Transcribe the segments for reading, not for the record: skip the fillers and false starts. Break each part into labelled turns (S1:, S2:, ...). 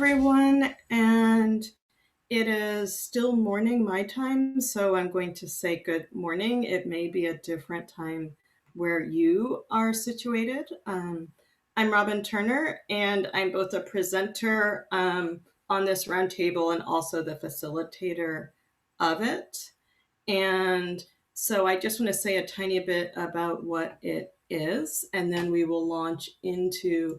S1: Everyone, and it is still morning my time, so I'm going to say good morning. It may be a different time where you are situated. I'm Robin Turner, and I'm both a presenter on this roundtable and also the facilitator of it. And so I just want to say a tiny bit about what it is, and then we will launch into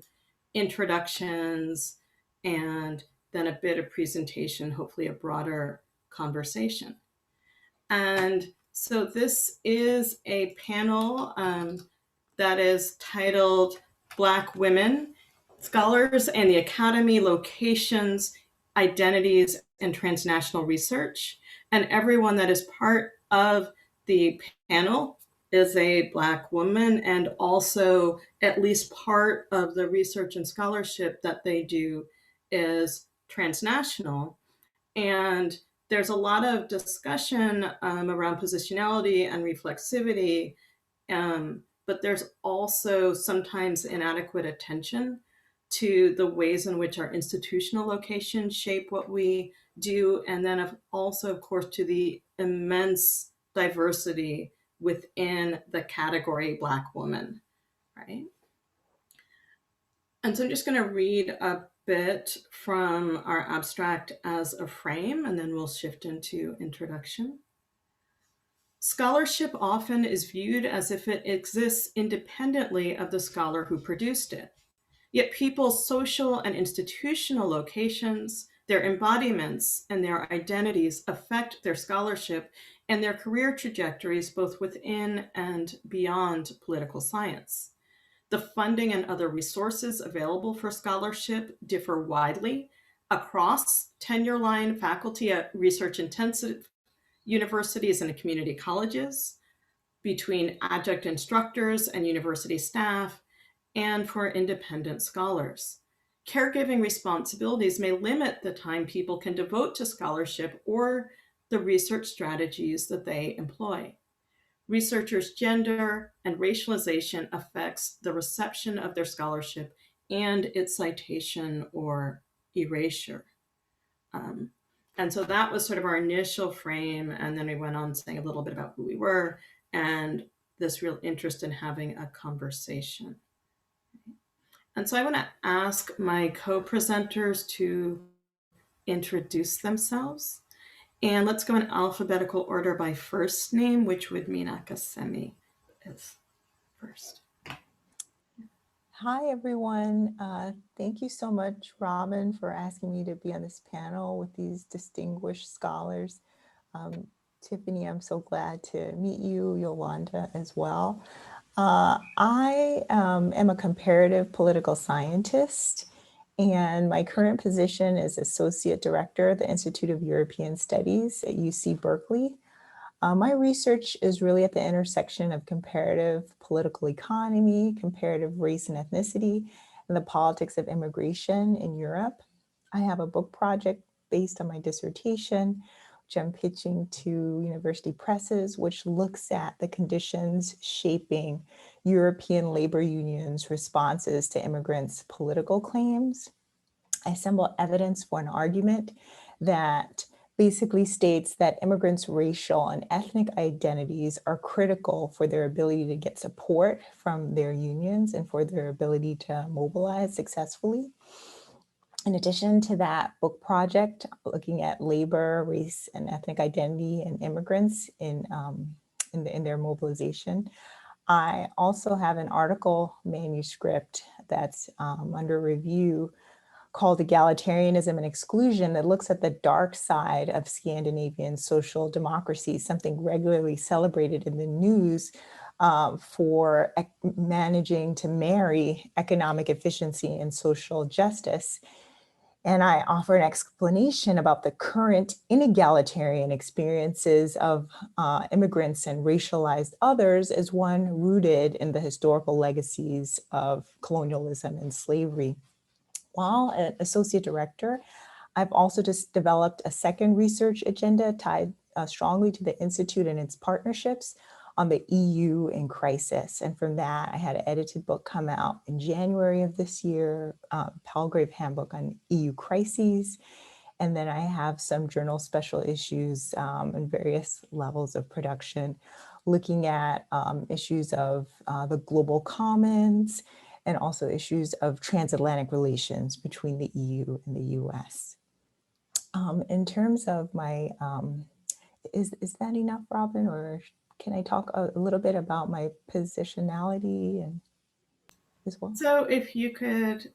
S1: introductions and then a bit of presentation, hopefully a broader conversation. And so this is a panel that is titled Black Women, Scholars and the Akasemi Locations, Identities, and Transnational Research. And everyone that is part of the panel is a Black woman, and also at least part of the research and scholarship that they do is transnational. And there's a lot of discussion around positionality and reflexivity, but there's also sometimes inadequate attention to the ways in which our institutional locations shape what we do, and then also, of course, to the immense diversity within the category Black woman, right? And so I'm just going to read a bit from our abstract as a frame, and then we'll shift into introduction. Scholarship often is viewed as if it exists independently of the scholar who produced it. Yet people's social and institutional locations, their embodiments, and their identities affect their scholarship and their career trajectories both within and beyond political science. The funding and other resources available for scholarship differ widely across tenure-line faculty at research-intensive universities and community colleges, between adjunct instructors and university staff, and for independent scholars. Caregiving responsibilities may limit the time people can devote to scholarship or the research strategies that they employ. Researchers' gender and racialization affects the reception of their scholarship and its citation or erasure. And so that was sort of our initial frame, and then we went on saying a little bit about who we were and this real interest in having a conversation. And so I want to ask my co-presenters to introduce themselves. And let's go in alphabetical order by first name, which would mean Akasemi is first.
S2: Hi, everyone. Thank you so much, Robin, for asking me to be on this panel with these distinguished scholars. Tiffany, I'm so glad to meet you, Yolande as well. I am a comparative political scientist, and my current position is Associate Director at the Institute of European Studies at UC Berkeley. My research is really at the intersection of comparative political economy, comparative race and ethnicity, and the politics of immigration in Europe. I have a book project based on my dissertation, which I'm pitching to university presses, which looks at the conditions shaping European labor unions' responses to immigrants' political claims. I assemble evidence for an argument that basically states that immigrants' racial and ethnic identities are critical for their ability to get support from their unions and for their ability to mobilize successfully. In addition to that book project, looking at labor, race, and ethnic identity and immigrants in their mobilization, I also have an article manuscript that's under review called Egalitarianism and Exclusion that looks at the dark side of Scandinavian social democracy, something regularly celebrated in the news for managing to marry economic efficiency and social justice. And I offer an explanation about the current inegalitarian experiences of immigrants and racialized others as one rooted in the historical legacies of colonialism and slavery. While an associate director, I've also just developed a second research agenda tied strongly to the Institute and its partnerships on the EU in crisis. And from that, I had an edited book come out in January of this year, Palgrave Handbook on EU Crises. And then I have some journal special issues in various levels of production, looking at issues of the global commons and also issues of transatlantic relations between the EU and the US. In terms of my, is that enough, Robin, or can I talk a little bit about my positionality and as well?
S1: So if you could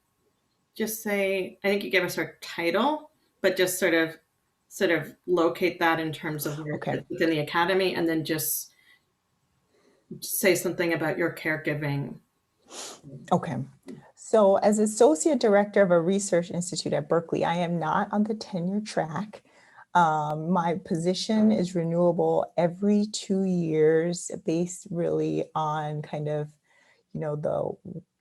S1: just say, I think you gave us our title, but just sort of locate that in terms of where it
S2: Okay.
S1: fits within the academy, and then just say something about your caregiving.
S2: Okay. So as Associate Director of a Research Institute at Berkeley, I am not on the tenure track. My position is renewable every 2 years based really on kind of, the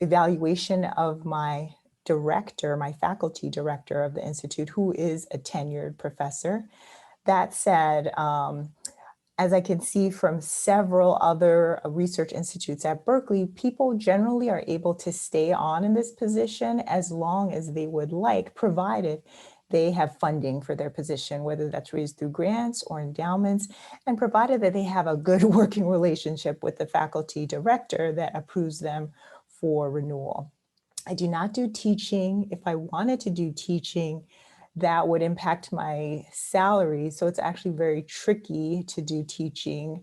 S2: evaluation of my director, my faculty director of the Institute, who is a tenured professor. That said, as I can see from several other research institutes at Berkeley, people generally are able to stay on in this position as long as they would like, provided they have funding for their position, whether that's raised through grants or endowments, and provided that they have a good working relationship with the faculty director that approves them for renewal. I do not do teaching. If I wanted to do teaching, that would impact my salary. So it's actually very tricky to do teaching.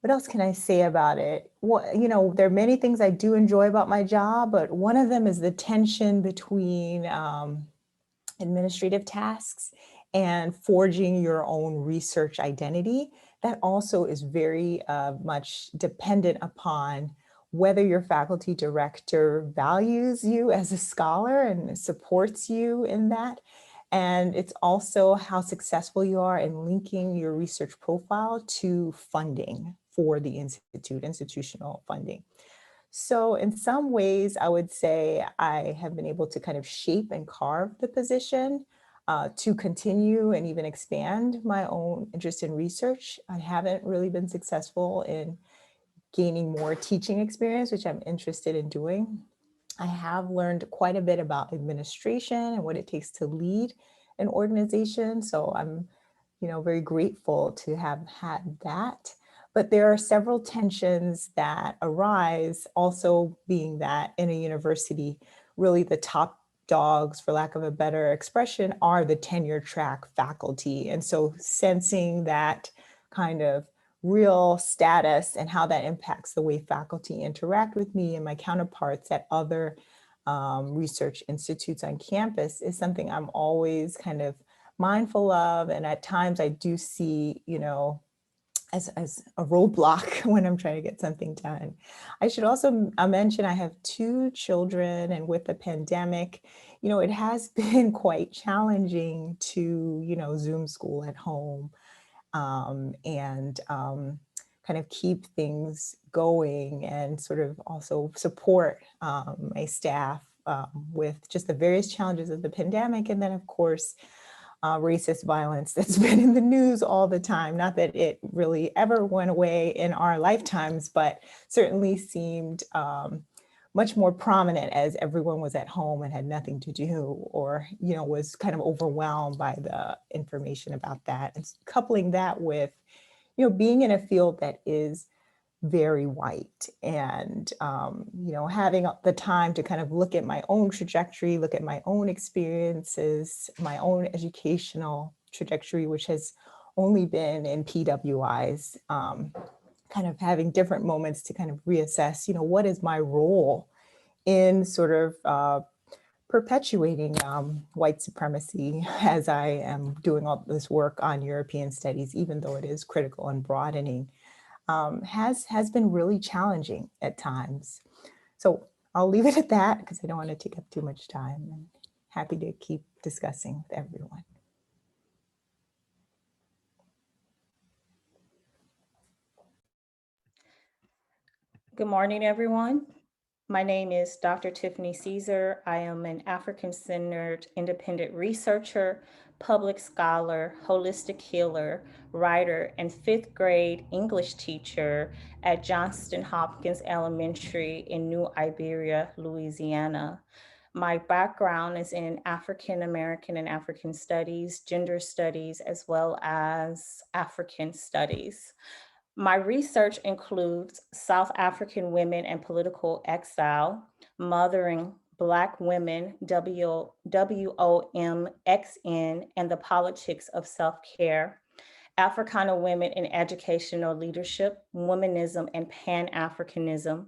S2: What else can I say about it? There are many things I do enjoy about my job, but one of them is the tension between administrative tasks and forging your own research identity. That also is very much dependent upon whether your faculty director values you as a scholar and supports you in that. And it's also how successful you are in linking your research profile to funding for the institute, institutional funding. So in some ways, I would say I have been able to kind of shape and carve the position to continue and even expand my own interest in research. I haven't really been successful in gaining more teaching experience, which I'm interested in doing. I have learned quite a bit about administration and what it takes to lead an organization. So I'm, very grateful to have had that. But there are several tensions that arise, also being that in a university, really the top dogs, for lack of a better expression, are the tenure track faculty. And so sensing that kind of real status and how that impacts the way faculty interact with me and my counterparts at other research institutes on campus is something I'm always kind of mindful of. And at times I do see, as a roadblock when I'm trying to get something done. I should also mention I have 2 children, and with the pandemic, it has been quite challenging to, Zoom school at home and kind of keep things going and sort of also support my staff with just the various challenges of the pandemic. And then, of course, racist violence that's been in the news all the time. Not that it really ever went away in our lifetimes, but certainly seemed much more prominent as everyone was at home and had nothing to do, or, was kind of overwhelmed by the information about that. And coupling that with, being in a field that is very white and, having the time to kind of look at my own trajectory, look at my own experiences, my own educational trajectory, which has only been in PWIs, kind of having different moments to kind of reassess, what is my role in sort of perpetuating white supremacy as I am doing all this work on European studies, even though it is critical and broadening, has been really challenging at times. So I'll leave it at that because I don't want to take up too much time, and happy to keep discussing with everyone.
S3: Good morning, everyone. My name is Dr. Tiffany Caesar. I am an African centered independent researcher, public scholar, holistic healer, writer, and fifth grade English teacher at Johnston Hopkins Elementary in New Iberia, Louisiana. My background is in African American and African studies, gender studies, as well as African studies. My research includes South African women and political exile, mothering Black women, WOMXN, and the politics of self care, Africana women in educational leadership, womanism, and Pan Africanism.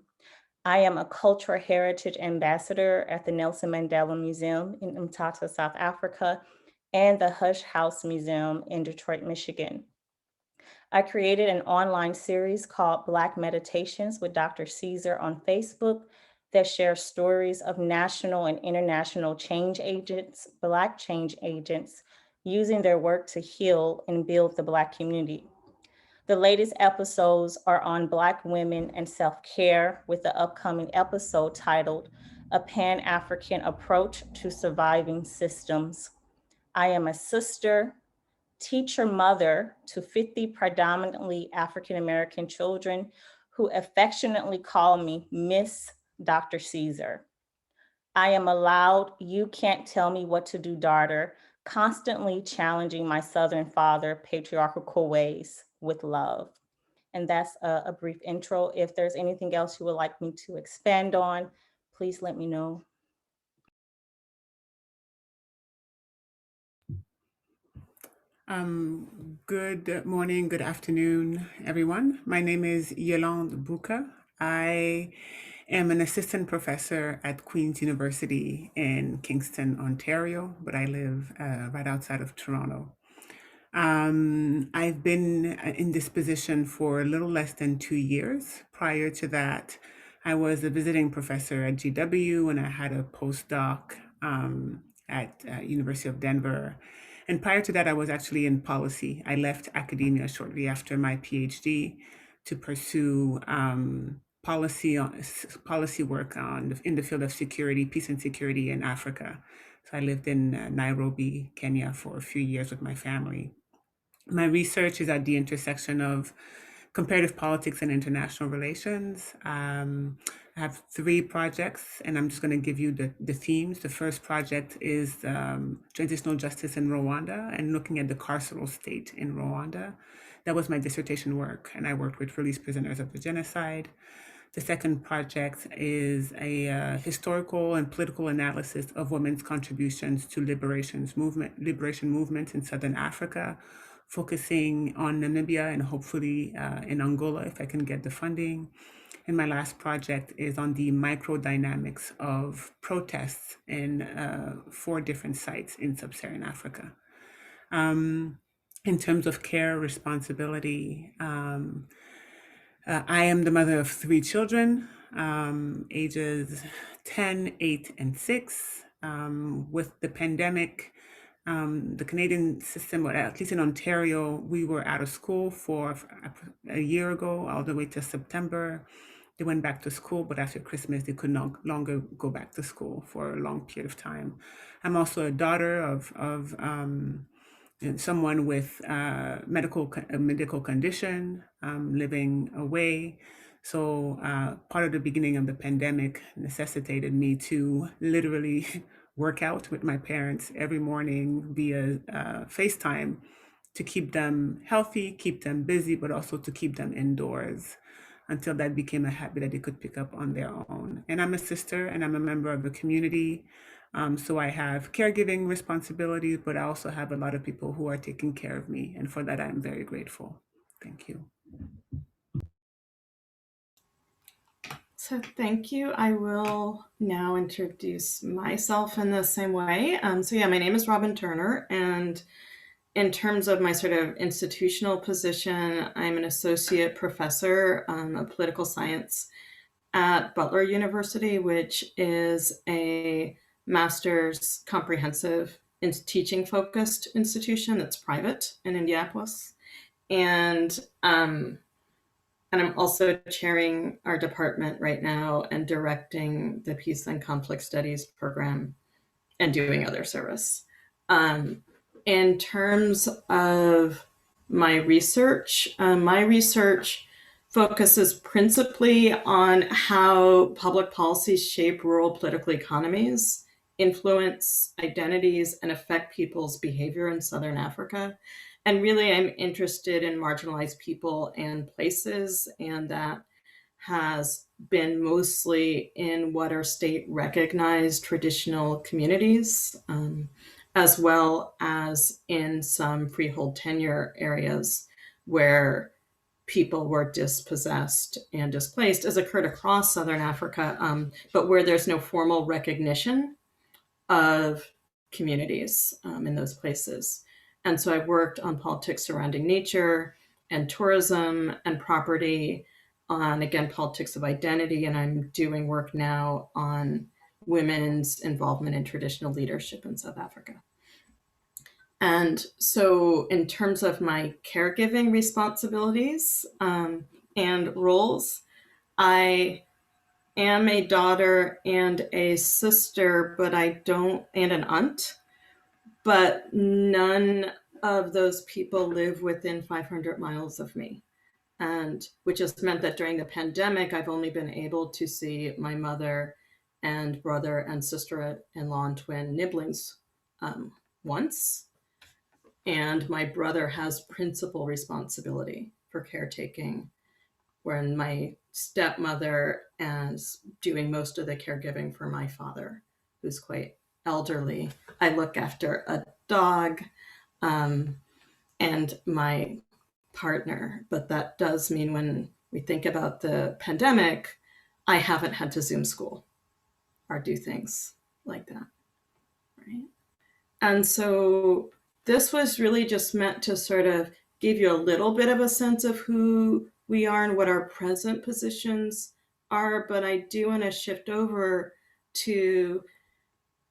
S3: I am a cultural heritage ambassador at the Nelson Mandela Museum in Umtata, South Africa, and the Hush House Museum in Detroit, Michigan. I created an online series called Black Meditations with Dr. Caesar on Facebook that shares stories of national and international change agents, Black change agents, using their work to heal and build the Black community. The latest episodes are on Black women and self care, with the upcoming episode titled A Pan African Approach to Surviving Systems. I am a sister, teacher mother to 50 predominantly African American children who affectionately call me Miss Dr. Caesar. I am a loud, you can't tell me what to do daughter, constantly challenging my Southern father patriarchal ways with love. And that's a brief intro. If there's anything else you would like me to expand on, please let me know.
S4: Good morning, good afternoon, everyone. My name is Yolande Boutka. I am an assistant professor at Queen's University in Kingston, Ontario, but I live right outside of Toronto. I've been in this position for a little less than 2 years. Prior to that, I was a visiting professor at GW and I had a postdoc at University of Denver. And prior to that, I was actually in policy. I left academia shortly after my PhD to pursue policy work in the field of security, peace and security in Africa. So I lived in Nairobi, Kenya for a few years with my family. My research is at the intersection of comparative politics and international relations. I have three projects, and I'm just going to give you the themes. The first project is transitional justice in Rwanda and looking at the carceral state in Rwanda. That was my dissertation work, and I worked with released prisoners of the genocide. The second project is a historical and political analysis of women's contributions to liberation movements in Southern Africa, focusing on Namibia and hopefully in Angola if I can get the funding. And my last project is on the microdynamics of protests in 4 different sites in Sub-Saharan Africa. In terms of care responsibility, I am the mother of 3 children, ages 10, 8, and 6. With the pandemic, the Canadian system, or at least in Ontario, we were out of school for a year ago, all the way to September. They went back to school, but after Christmas, they could no longer go back to school for a long period of time. I'm also a daughter of someone with a medical condition, living away. So part of the beginning of the pandemic necessitated me to literally work out with my parents every morning via FaceTime to keep them healthy, keep them busy, but also to keep them indoors until that became a habit that they could pick up on their own. And I'm a sister and I'm a member of the community. So I have caregiving responsibilities, but I also have a lot of people who are taking care of me. And for that, I'm very grateful. Thank you.
S1: So thank you. I will now introduce myself in the same way. So my name is Robin Turner, and in terms of my sort of institutional position, I'm an associate professor of political science at Butler University, which is a master's comprehensive teaching focused institution that's private in Indianapolis. And And I'm also chairing our department right now and directing the Peace and Conflict Studies program and doing other service. In terms of my research focuses principally on how public policies shape rural political economies, influence identities, and affect people's behavior in Southern Africa. And really, I'm interested in marginalized people and places, and that has been mostly in what are state recognized traditional communities, as well as in some freehold tenure areas where people were dispossessed and displaced, as occurred across Southern Africa, but where there's no formal recognition of communities in those places. And so I've worked on politics surrounding nature and tourism and property, on, again, politics of identity. And I'm doing work now on women's involvement in traditional leadership in South Africa. And so, in terms of my caregiving responsibilities and roles, I am a daughter and a sister, but I don't, and an aunt, but none of those people live within 500 miles of me. And which has meant that during the pandemic, I've only been able to see my mother and brother and sister-in-law and twin nibblings once. And my brother has principal responsibility for caretaking, when my stepmother is doing most of the caregiving for my father, who's quite elderly. I look after a dog and my partner, but that does mean when we think about the pandemic, I haven't had to Zoom school or do things like that, right? And so this was really just meant to sort of give you a little bit of a sense of who we are and what our present positions are. But I do want to shift over to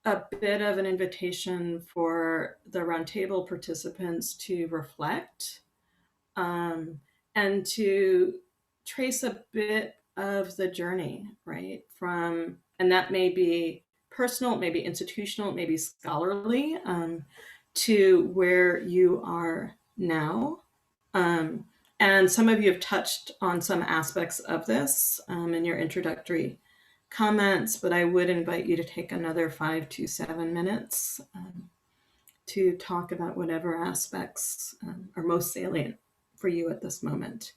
S1: a bit of an invitation for the Roundtable participants to reflect and to trace a bit of the journey, right? And that may be personal, it may be institutional, it may be scholarly, to where you are now. And some of you have touched on some aspects of this in your introductory comments, but I would invite you to take another 5 to 7 minutes to talk about whatever aspects are most salient for you at this moment.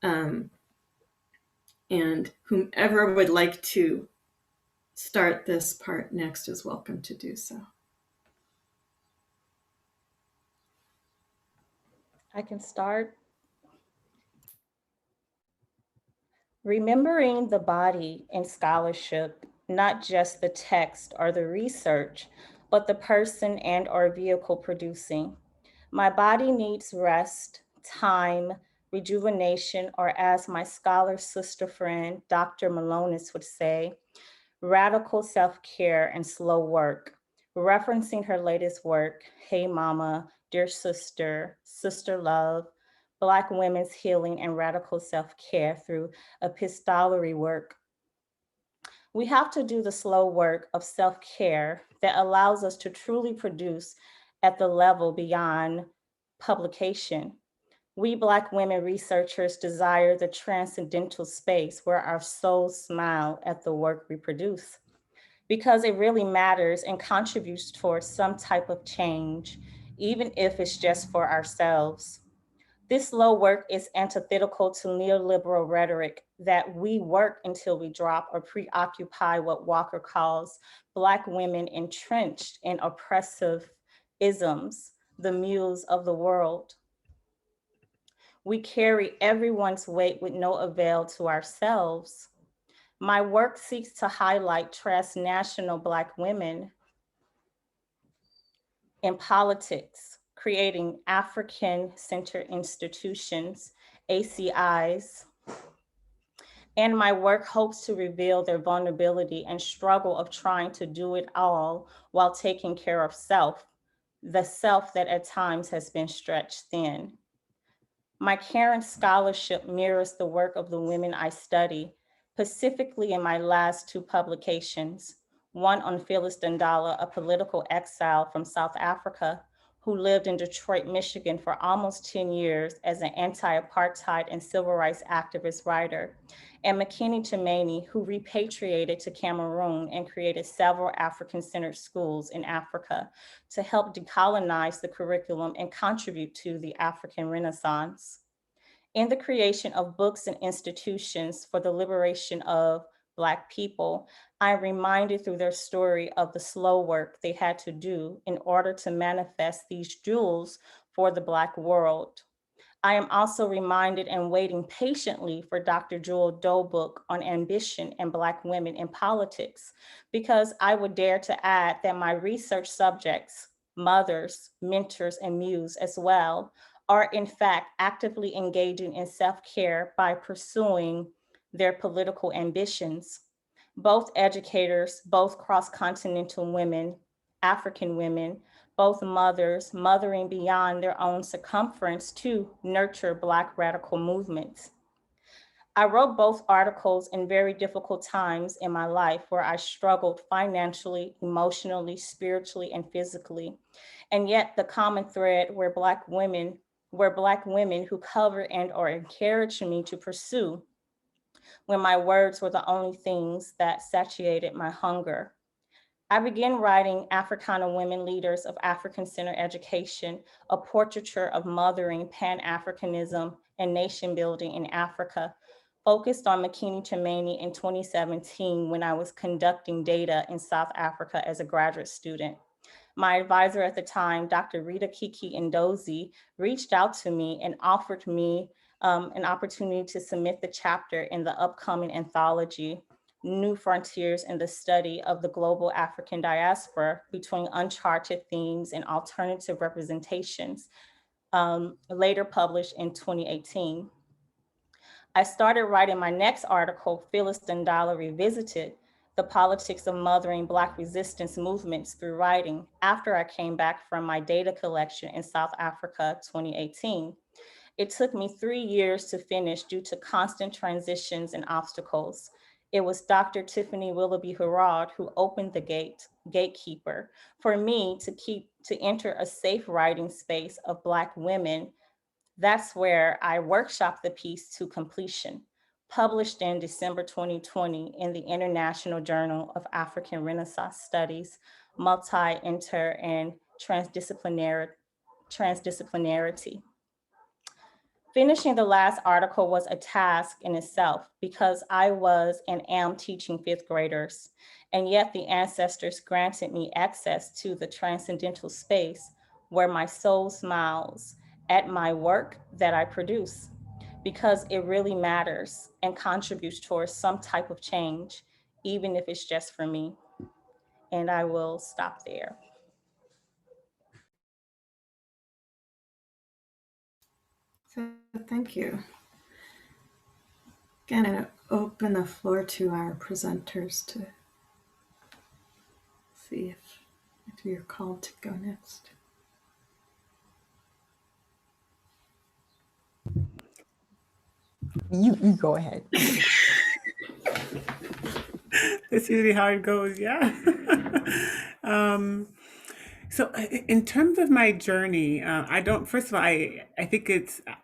S1: And whomever would like to start this part next is welcome to do so.
S3: I can start. Remembering the body in scholarship, not just the text or the research, but the person and or vehicle producing. My body needs rest, time, rejuvenation, or as my scholar sister friend, Dr. Malonis would say, radical self-care and slow work, referencing her latest work, Hey Mama, Dear Sister, Sister Love, Black women's healing and radical self-care through epistolary work. We have to do the slow work of self-care that allows us to truly produce at the level beyond publication. We Black women researchers desire the transcendental space where our souls smile at the work we produce, because it really matters and contributes towards some type of change, even if it's just for ourselves. This slow work is antithetical to neoliberal rhetoric that we work until we drop or preoccupy what Walker calls Black women entrenched in oppressive isms, the mules of the world. We carry everyone's weight with no avail to ourselves. My work seeks to highlight transnational Black women in politics, creating African-centered institutions, ACIs, and my work hopes to reveal their vulnerability and struggle of trying to do it all while taking care of self, the self that at times has been stretched thin. My current scholarship mirrors the work of the women I study, specifically in my last two publications, one on Phyllis Dendala, a political exile from South Africa, who lived in Detroit, Michigan for almost 10 years as an anti-apartheid and civil rights activist writer, and McKinney Tumaini, who repatriated to Cameroon and created several African-centered schools in Africa to help decolonize the curriculum and contribute to the African Renaissance. In the creation of books and institutions for the liberation of Black people, I am reminded through their story of the slow work they had to do in order to manifest these jewels for the Black world. I am also reminded and waiting patiently for Dr. Jewel Doe's book on ambition and Black women in politics, because I would dare to add that my research subjects, mothers, mentors, and muse as well, are in fact actively engaging in self-care by pursuing their political ambitions. Both educators, both cross-continental women, African women, both mothers mothering beyond their own circumference to nurture Black radical movements. I wrote both articles in very difficult times in my life where I struggled financially, emotionally, spiritually, and physically. And yet the common thread were Black women who covered and or encouraged me to pursue when my words were the only things that satiated my hunger. I began writing Africana Women Leaders of African-Centered Education, a portraiture of mothering, Pan-Africanism, and nation building in Africa, focused on McKinney Tumaini in 2017 when I was conducting data in South Africa as a graduate student. My advisor at the time, Dr. Rita Kiki Ndozi, reached out to me and offered me an opportunity to submit the chapter in the upcoming anthology, New Frontiers in the Study of the Global African Diaspora Between Uncharted Themes and Alternative Representations, later published in 2018. I started writing my next article, Phyllis Dendala Revisited, The Politics of Mothering Black Resistance Movements Through Writing, after I came back from my data collection in South Africa 2018. It took me 3 years to finish due to constant transitions and obstacles. It was Dr. Tiffany Willoughby Harrod who opened the gatekeeper for me to enter a safe writing space of Black women. That's where I workshopped the piece to completion, published in December 2020 in the International Journal of African Renaissance Studies, Multi, Inter, and Transdisciplinarity. Finishing the last article was a task in itself because I was and am teaching fifth graders, and yet the ancestors granted me access to the transcendental space where my soul smiles at my work that I produce, because it really matters and contributes towards some type of change, even if it's just for me. And I will stop there.
S1: So thank you. Again, I'm going to open the floor to our presenters to see if you're called to go next.
S2: You go ahead.
S4: That's usually how it goes, yeah. So in terms of my journey, I don't, first of all, I think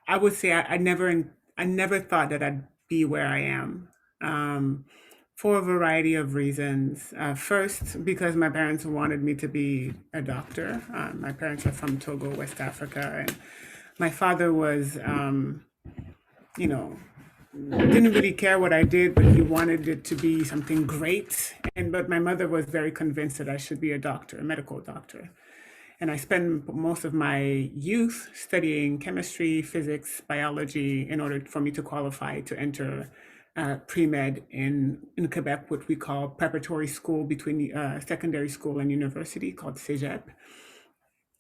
S4: I would say I never thought that I'd be where I am, for a variety of reasons. First, because my parents wanted me to be a doctor. My parents are from Togo, West Africa, and my father was, you know, didn't really care what I did, but he wanted it to be something great. But my mother was very convinced that I should be a doctor, a medical doctor. And I spent most of my youth studying chemistry, physics, biology in order for me to qualify to enter pre-med in Quebec, what we call preparatory school between secondary school and university, called Cégep.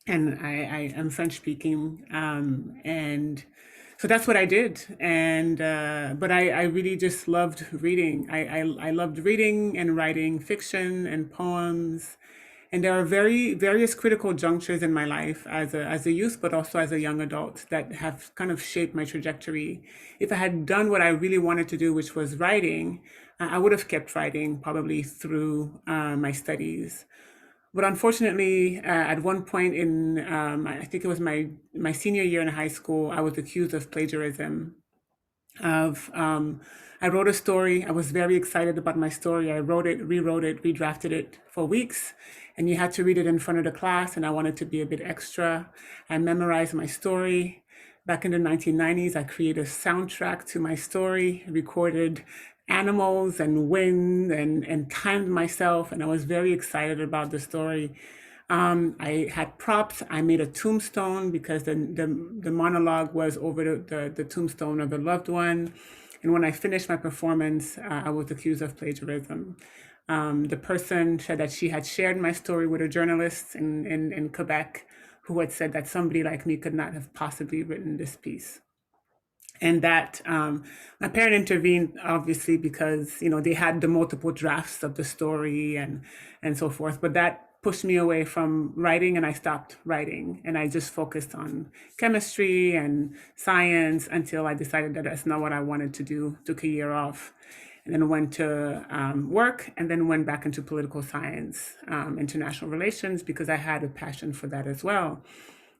S4: And I am French speaking, and so that's what I did. And but I really just loved reading. I loved reading and writing fiction and poems And there are various critical junctures in my life as a youth, but also as a young adult, that have kind of shaped my trajectory. If I had done what I really wanted to do, which was writing, I would have kept writing probably through my studies. But unfortunately, at one point in, I think it was my senior year in high school, I was accused of plagiarism. Of I wrote a story. I was very excited about my story. I wrote it, rewrote it, redrafted it for weeks, and you had to read it in front of the class. And I wanted to be a bit extra. I memorized my story. Back in the 1990s, I created a soundtrack to my story, recorded animals and wind and timed myself. And I was very excited about the story. I had props. I made a tombstone because the monologue was over the tombstone of a loved one. And when I finished my performance, I was accused of plagiarism. The person said that she had shared my story with a journalist in Quebec who had said that somebody like me could not have possibly written this piece. And that my parent intervened, obviously, because they had the multiple drafts of the story and so forth. But that pushed me away from writing, and I stopped writing, and I just focused on chemistry and science until I decided that that's not what I wanted to do. Took a year off, and then went to work, and then went back into political science, international relations, because I had a passion for that as well.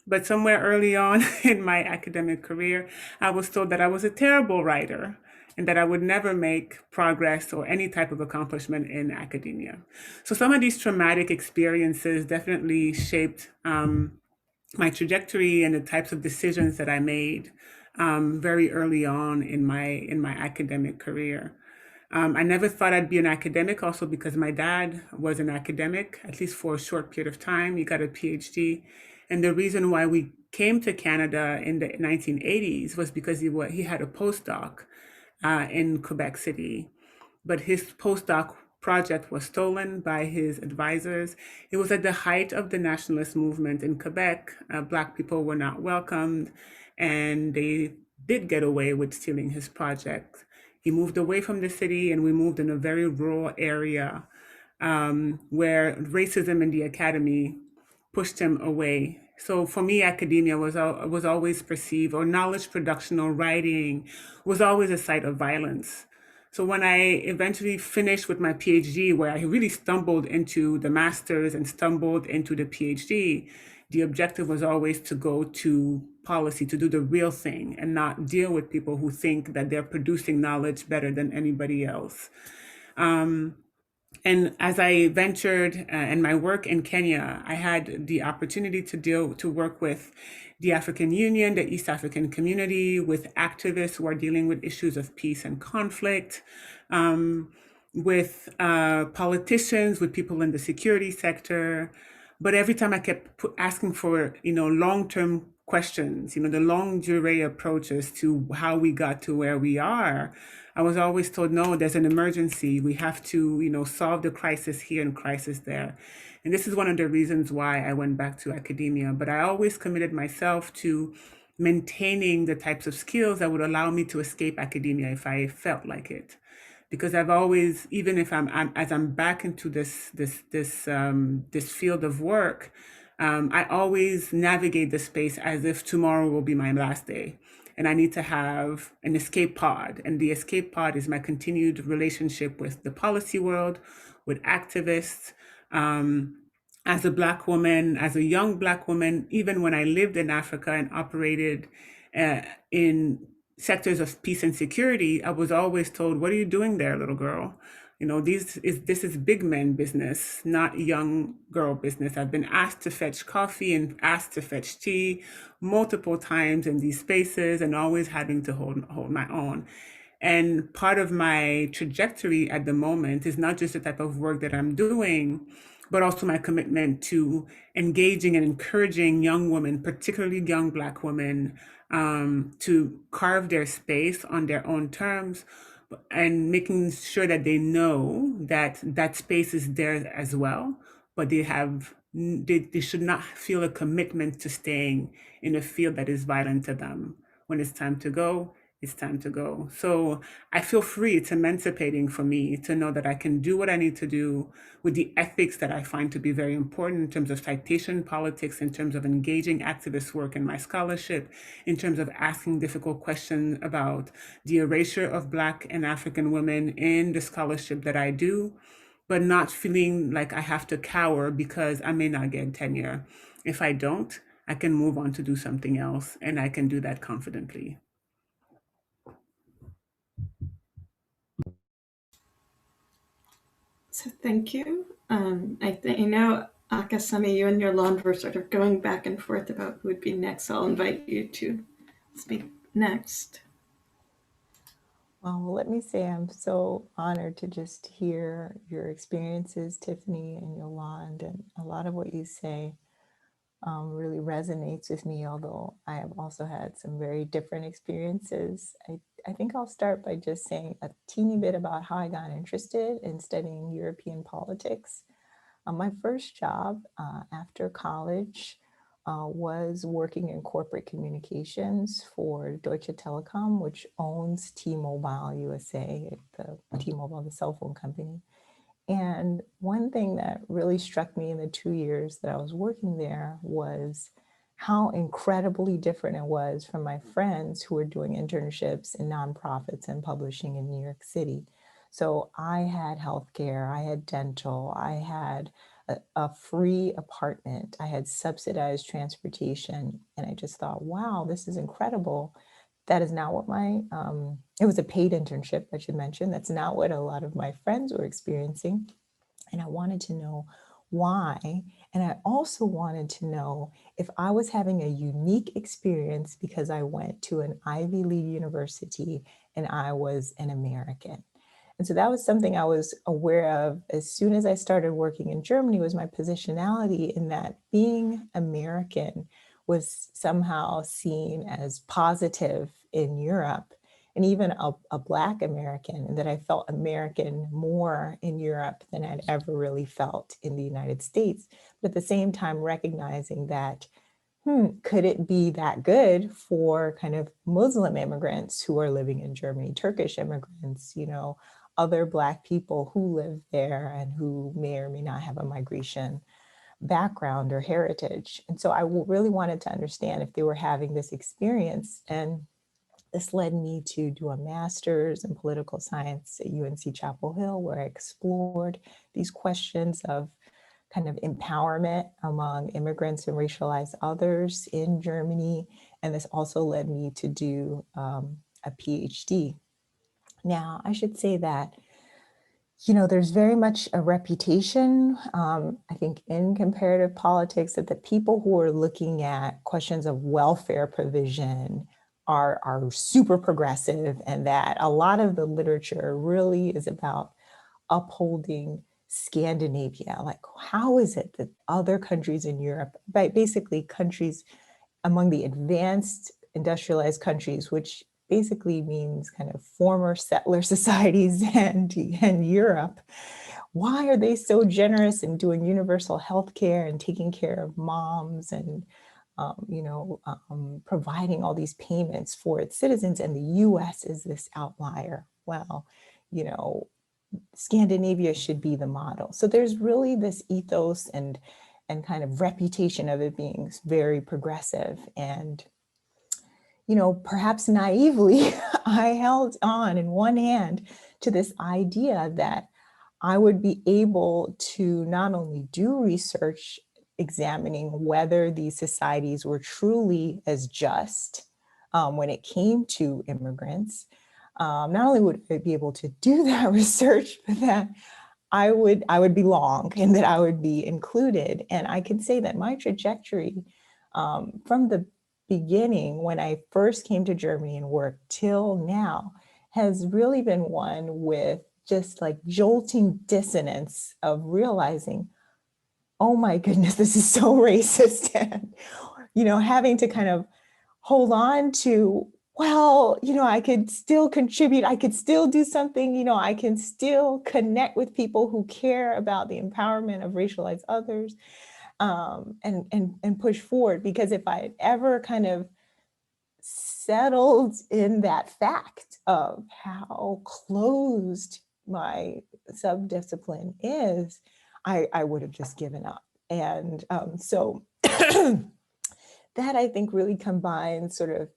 S4: But somewhere early on in my academic career, I was told that I was a terrible writer and that I would never make progress or any type of accomplishment in academia. So some of these traumatic experiences definitely shaped my trajectory and the types of decisions that I made very early on in my academic career. I never thought I'd be an academic, also because my dad was an academic, at least for a short period of time. He got a PhD. And the reason why we came to Canada in the 1980s was because he had a postdoc in Quebec City. But his postdoc project was stolen by his advisors. It was at the height of the nationalist movement in Quebec. Black people were not welcomed, and they did get away with stealing his project. He moved away from the city, and we moved in a very rural area where racism in the academy pushed him away. So for me, academia was always perceived, or knowledge production or writing was always a site of violence. So when I eventually finished with my PhD, where I really stumbled into the master's and stumbled into the PhD, the objective was always to go to policy, to do the real thing and not deal with people who think that they're producing knowledge better than anybody else. And as I ventured in my work in Kenya, I had the opportunity to work with the African Union, the East African community, with activists who are dealing with issues of peace and conflict, with politicians, with people in the security sector. But every time I kept asking for, long-term questions, the longue durée approaches to how we got to where we are, I was always told, no, there's an emergency. We have to, solve the crisis here and crisis there. And this is one of the reasons why I went back to academia. But I always committed myself to maintaining the types of skills that would allow me to escape academia if I felt like it. Because I've always, even if as I'm back into this field of work, I always navigate the space as if tomorrow will be my last day. And I need to have an escape pod. And the escape pod is my continued relationship with the policy world, with activists. As a Black woman, as a young Black woman, even when I lived in Africa and operated in sectors of peace and security, I was always told, what are you doing there, little girl? This is big men business, not young girl business. I've been asked to fetch coffee and asked to fetch tea multiple times in these spaces, and always having to hold my own. And part of my trajectory at the moment is not just the type of work that I'm doing, but also my commitment to engaging and encouraging young women, particularly young Black women, to carve their space on their own terms, and making sure that they know that that space is there as well, but they should not feel a commitment to staying in a field that is violent to them. When it's time to go, it's time to go. So I feel free. It's emancipating for me to know that I can do what I need to do with the ethics that I find to be very important in terms of citation politics, in terms of engaging activist work in my scholarship, in terms of asking difficult questions about the erasure of Black and African women in the scholarship that I do, but not feeling like I have to cower because I may not get tenure. If I don't, I can move on to do something else, and I can do that confidently.
S1: So thank you. I know, Akasemi, you and Yolande were sort of going back and forth about who would be next. I'll invite you to speak next.
S2: Well, let me say I'm so honored to just hear your experiences, Tiffany and Yolande, and a lot of what you say really resonates with me, although I have also had some very different experiences. I think I'll start by just saying a teeny bit about how I got interested in studying European politics. My first job after college was working in corporate communications for Deutsche Telekom, which owns T-Mobile USA, the T-Mobile, the cell phone company. And one thing that really struck me in the 2 years that I was working there was how incredibly different it was from my friends who were doing internships in nonprofits and publishing in New York City. So I had healthcare, I had dental, I had a free apartment, I had subsidized transportation, and I just thought, wow, this is incredible. That is not what it was a paid internship, I should mention. That's not what a lot of my friends were experiencing. And I wanted to know why. And I also wanted to know if I was having a unique experience because I went to an Ivy League university and I was an American. And so that was something I was aware of as soon as I started working in Germany, was my positionality in that being American was somehow seen as positive in Europe, and even a Black American, and that I felt American more in Europe than I'd ever really felt in the United States. But at the same time, recognizing that, could it be that good for kind of Muslim immigrants who are living in Germany, Turkish immigrants, other Black people who live there and who may or may not have a migration background or heritage. And so I really wanted to understand if they were having this experience. And this led me to do a master's in political science at UNC Chapel Hill, where I explored these questions of kind of empowerment among immigrants and racialized others in Germany. And this also led me to do a PhD. Now, I should say that there's very much a reputation, I think, in comparative politics that the people who are looking at questions of welfare provision are super progressive, and that a lot of the literature really is about upholding Scandinavia. Like, how is it that other countries in Europe, basically countries among the advanced industrialized countries, which basically means kind of former settler societies and Europe, why are they so generous in doing universal health care and taking care of moms and providing all these payments for its citizens, and the US is this outlier? Well, Scandinavia should be the model. So there's really this ethos and kind of reputation of it being very progressive. And perhaps naively, I held on in one hand to this idea that I would be able to not only do research examining whether these societies were truly as just when it came to immigrants. Not only would I be able to do that research, but that I would belong and that I would be included. And I can say that my trajectory from the beginning, when I first came to Germany and worked till now, has really been one with just like jolting dissonance of realizing, oh my goodness, this is so racist. And, having to kind of hold on to, well, I could still contribute. I could still do something, I can still connect with people who care about the empowerment of racialized others, and push forward. Because if I had ever kind of settled in that fact of how closed my subdiscipline is, I would have just given up. And so that I think really combines sort of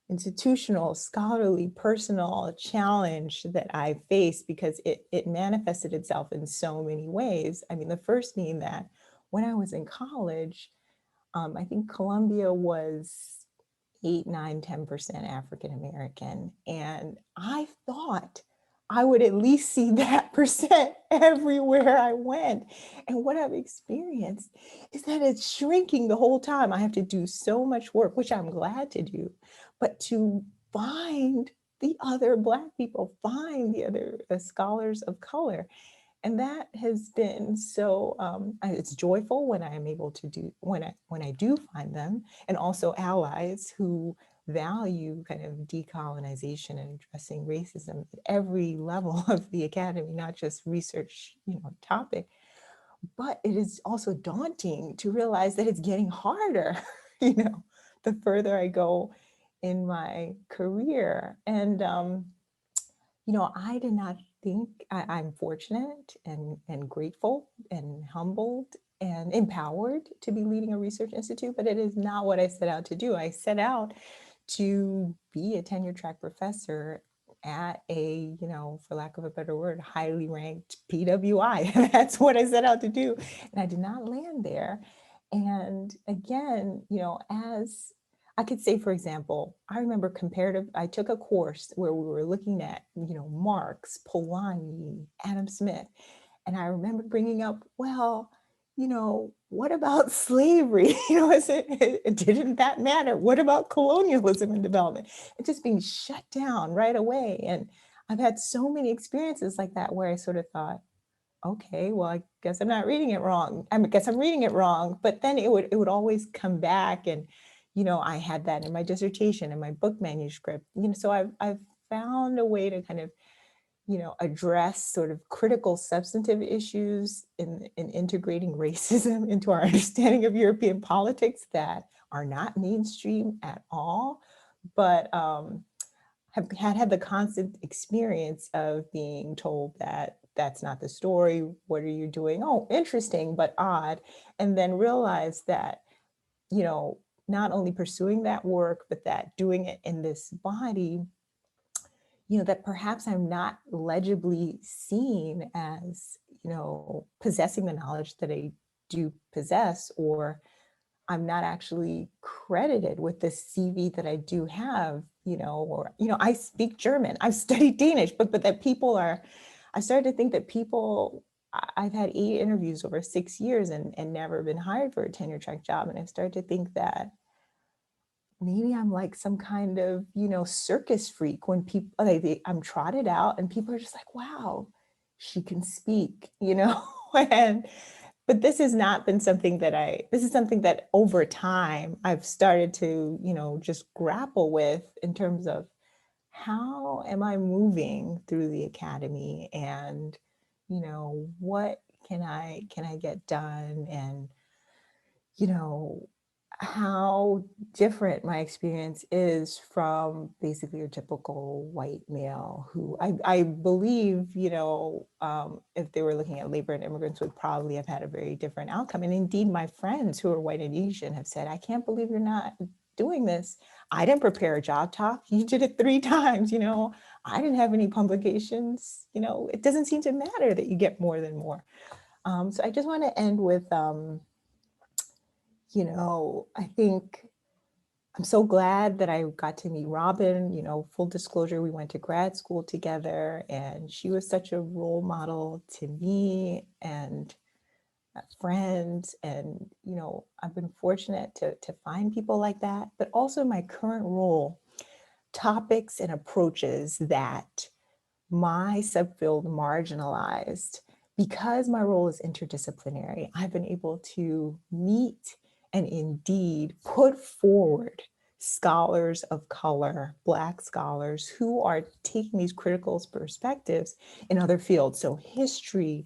S2: institutional, scholarly, personal challenge that I faced because it manifested itself in so many ways. I mean, the first being that when I was in college, I think Columbia was 8, 9, 10% African American. And I thought I would at least see that percent everywhere I went. And what I've experienced is that it's shrinking the whole time. I have to do so much work, which I'm glad to do, but to find the other Black people, find the other scholars of color. And that has been so, it's joyful when I am able to do, when I do find them, and also allies who value kind of decolonization and addressing racism at every level of the academy, not just research, topic. But it is also daunting to realize that it's getting harder, the further I go in my career. And I did not think, I'm fortunate and grateful and humbled and empowered to be leading a research institute, but it is not what I set out to do. I set out to be a tenure track professor at a, for lack of a better word, highly ranked PWI. And that's what I set out to do. And I did not land there. And again, as I could say, for example, I remember I took a course where we were looking at, Marx, Polanyi, Adam Smith. And I remember bringing up, well, what about slavery? Didn't that matter? What about colonialism and development? It just being shut down right away. And I've had so many experiences like that where I sort of thought, okay, well, I guess I'm not reading it wrong. I guess I'm reading it wrong. But then it would always come back. And, I had that in my dissertation and my book manuscript. So I've found a way to kind of, address sort of critical substantive issues in integrating racism into our understanding of European politics that are not mainstream at all, but have had the constant experience of being told that that's not the story. What are you doing? Oh, interesting, but odd. And then realize that, not only pursuing that work, but that doing it in this body, that perhaps I'm not legibly seen as, possessing the knowledge that I do possess, or I'm not actually credited with the CV that I do have, or, I speak German, I've studied Danish, but that I started to think that I've had 8 interviews over 6 years and never been hired for a tenure track job. And I started to think that maybe I'm like some kind of, circus freak when people, I'm trotted out and people are just like, wow, she can speak, but this has not been something this is something that over time I've started to, just grapple with in terms of how am I moving through the academy and, what can I get done, and, how different my experience is from basically a typical white male who I believe, if they were looking at labor and immigrants, would probably have had a very different outcome. And indeed, my friends who are white and Asian have said, I can't believe you're not doing this. I didn't prepare a job talk. You did it 3 times, I didn't have any publications, it doesn't seem to matter that you get more than more. So I just want to end with, I think I'm so glad that I got to meet Robin. Full disclosure, we went to grad school together, and she was such a role model to me and friends. And, I've been fortunate to find people like that, but also in my current role, topics and approaches that my subfield marginalized. Because my role is interdisciplinary, I've been able to meet and indeed put forward scholars of color, Black scholars who are taking these critical perspectives in other fields. So history,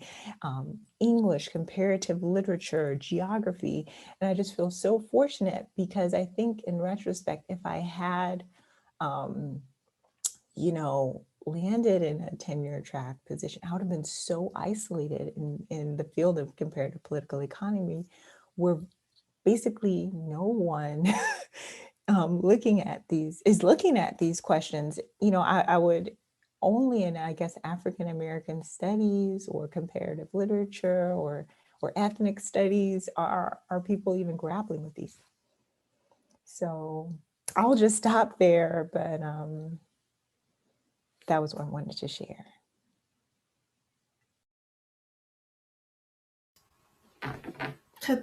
S2: English, comparative literature, geography. And I just feel so fortunate because I think in retrospect, if I had you know, landed in a tenure track position, I would have been so isolated in the field of comparative political economy, where basically no one looking at these questions. You know, I would only in, I guess, African American studies or comparative literature or ethnic studies are people even grappling with these. So I'll just stop there, but that was what I wanted to share.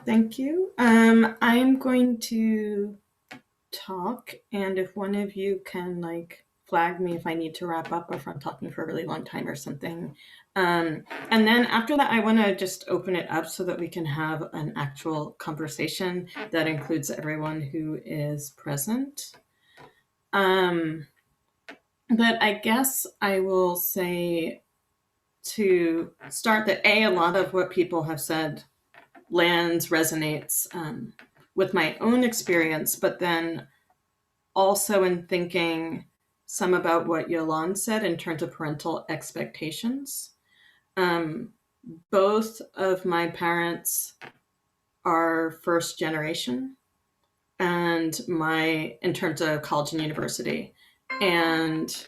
S1: Thank you. I'm going to talk, and if one of you can like flag me if I need to wrap up or if I'm talking for a really long time or something. And then after that, I want to just open it up so that we can have an actual conversation that includes everyone who is present. But I guess I will say to start that a lot of what people have said resonates with my own experience, but then also in thinking some about what Yolande said in terms of parental expectations. Both of my parents are first generation, and in terms of college and university. And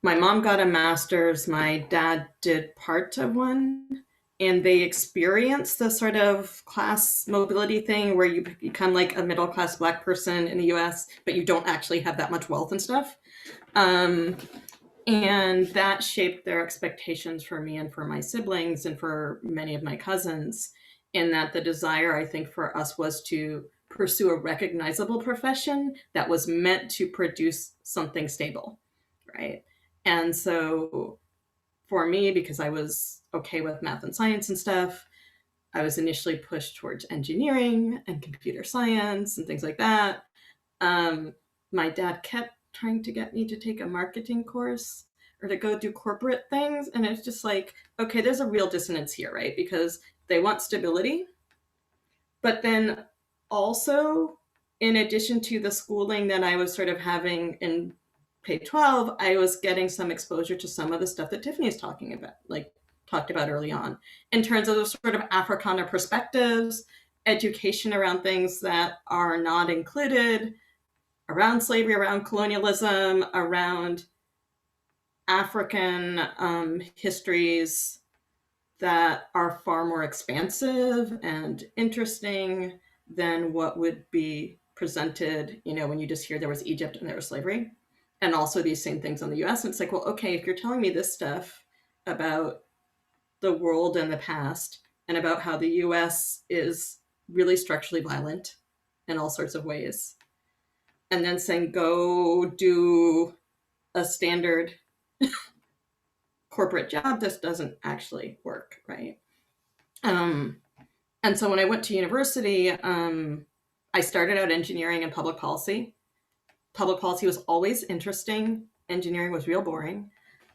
S1: my mom got a master's, my dad did part of one, and they experienced the sort of class mobility thing where you become like a middle class Black person in the US, but you don't actually have that much wealth and stuff. And that shaped their expectations for me and for my siblings and for many of my cousins, in that the desire, I think, for us was to pursue a recognizable profession that was meant to produce something stable, right? And so for me, because I was okay with math and science and stuff, I was initially pushed towards engineering and computer science and things like that. My dad kept trying to get me to take a marketing course or to go do corporate things. And it's just like, okay, there's a real dissonance here, right? Because they want stability, but then also, in addition to the schooling that I was sort of having in K-12, I was getting some exposure to some of the stuff that Tiffany is talking about, like talked about early on, in terms of the sort of Africana perspectives, education around things that are not included, around slavery, around colonialism, around African histories that are far more expansive and interesting than what would be presented, you know, when you just hear there was Egypt and there was slavery. And also these same things in the US. And it's like, well, okay, if you're telling me this stuff about the world and the past and about how the US is really structurally violent in all sorts of ways, and then saying, go do a standard corporate job, this doesn't actually work, right? And so when I went to university, I started out engineering and public policy. Public policy was always interesting. Engineering was real boring.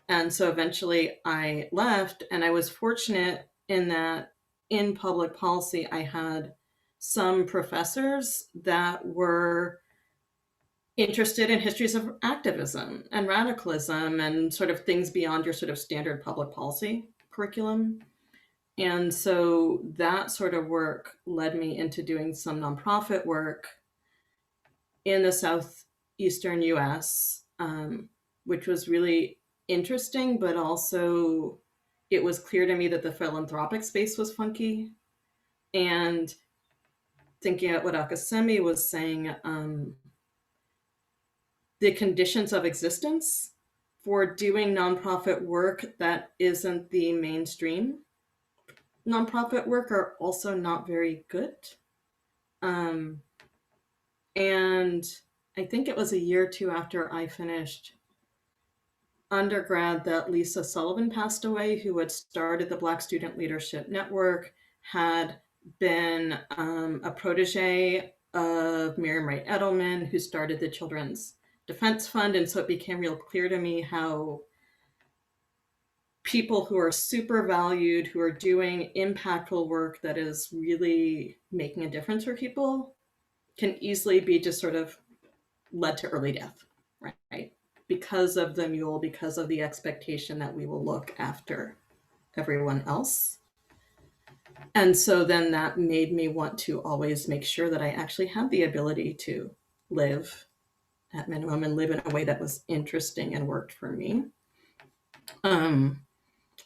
S1: And so eventually I left, and I was fortunate in that in public policy, I had some professors that were interested in histories of activism and radicalism and sort of things beyond your sort of standard public policy curriculum. And so that sort of work led me into doing some nonprofit work in the southeastern US, which was really interesting, but also it was clear to me that the philanthropic space was funky. And thinking about what Akasemi was saying, the conditions of existence for doing nonprofit work that isn't the mainstream nonprofit work are also not very good. And I think it was a year or two after I finished undergrad that Lisa Sullivan passed away, who had started the Black Student Leadership Network, had been a protege of Miriam Wright Edelman, who started the Children's Defense Fund. And so it became real clear to me how people who are super valued, who are doing impactful work that is really making a difference for people, can easily be just sort of led to early death, right? Because of the mule, because of the expectation that we will look after everyone else. And so then that made me want to always make sure that I actually had the ability to live at minimum and live in a way that was interesting and worked for me.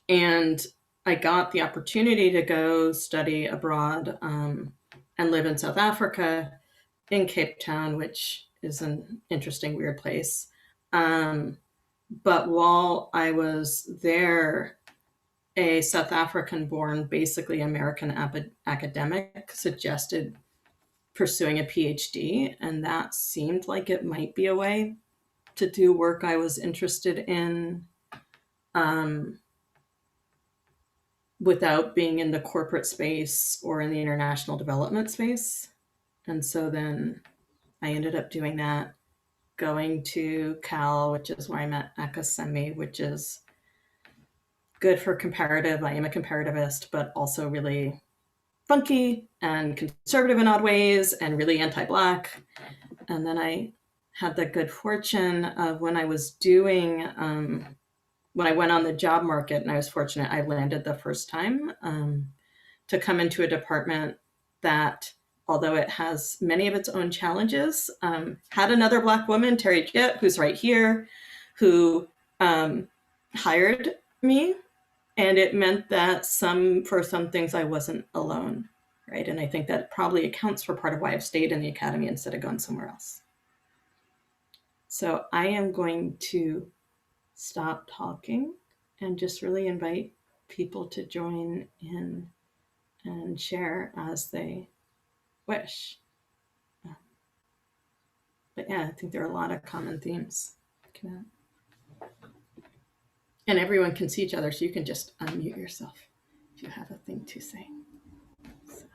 S1: And I got the opportunity to go study abroad and live in South Africa, in Cape Town, which is an interesting, weird place. But while I was there, a South African born, basically American academic suggested pursuing a PhD. And that seemed like it might be a way to do work I was interested in without being in the corporate space or in the international development space. And so then I ended up doing that, going to Cal, which is where I met Akasemi, which is good for comparative. I am a comparativist, but also really funky and conservative in odd ways and really anti-Black. And then I had the good fortune of when I was doing, when I went on the job market, and I was fortunate I landed the first time, to come into a department that, although it has many of its own challenges, had another Black woman, Terry Gitt, who's right here, who hired me. And it meant that for some things I wasn't alone, right? And I think that probably accounts for part of why I've stayed in the academy instead of going somewhere else. So I am going to stop talking and just really invite people to join in and share as they wish. But yeah, I think there are a lot of common themes. And everyone can see each other, so you can just unmute yourself if you have a thing to say. So.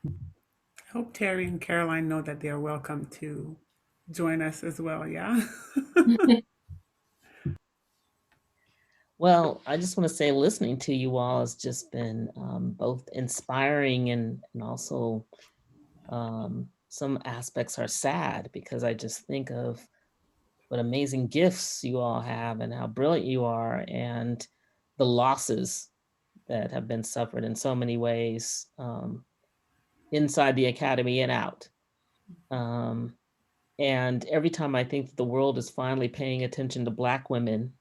S4: I hope Terry and Caroline know that they are welcome to join us as well, yeah?
S5: Well, I just want to say listening to you all has just been both inspiring and also some aspects are sad, because I just think of what amazing gifts you all have and how brilliant you are, and the losses that have been suffered in so many ways, inside the academy and out. And every time I think that the world is finally paying attention to Black women,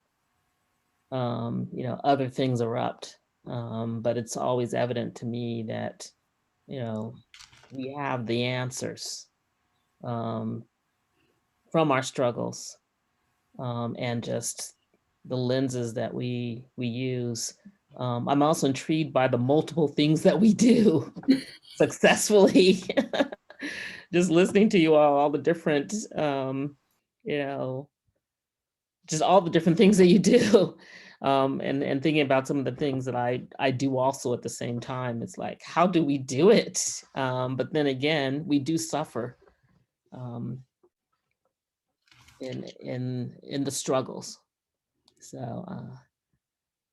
S5: other things erupt. But it's always evident to me that, we have the answers from our struggles, and just the lenses that we use. I'm also intrigued by the multiple things that we do successfully. Just listening to you all the different, just all the different things that you do. And thinking about some of the things that I do also at the same time. It's like, how do we do it? But then again, we do suffer in the struggles. So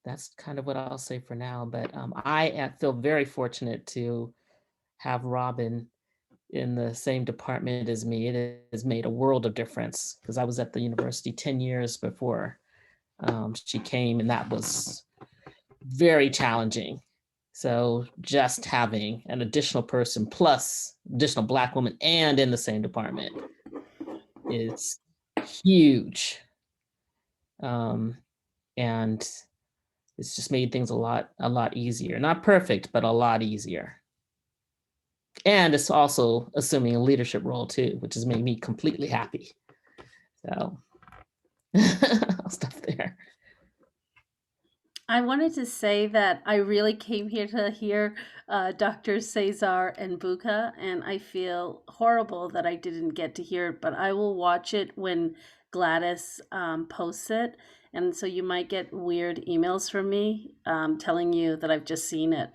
S5: that's kind of what I'll say for now. But I feel very fortunate to have Robin in the same department as me. It has made a world of difference, because I was at the university 10 years before she came, and that was very challenging. So just having an additional person plus additional Black woman and in the same department is huge. And it's just made things a lot easier. Not perfect, but a lot easier. And it's also assuming a leadership role too, which has made me completely happy. So I'll stop there.
S6: I wanted to say that I really came here to hear Dr. Caesar and Boutka, and I feel horrible that I didn't get to hear it, but I will watch it when Gladys posts it. And so you might get weird emails from me telling you that I've just seen it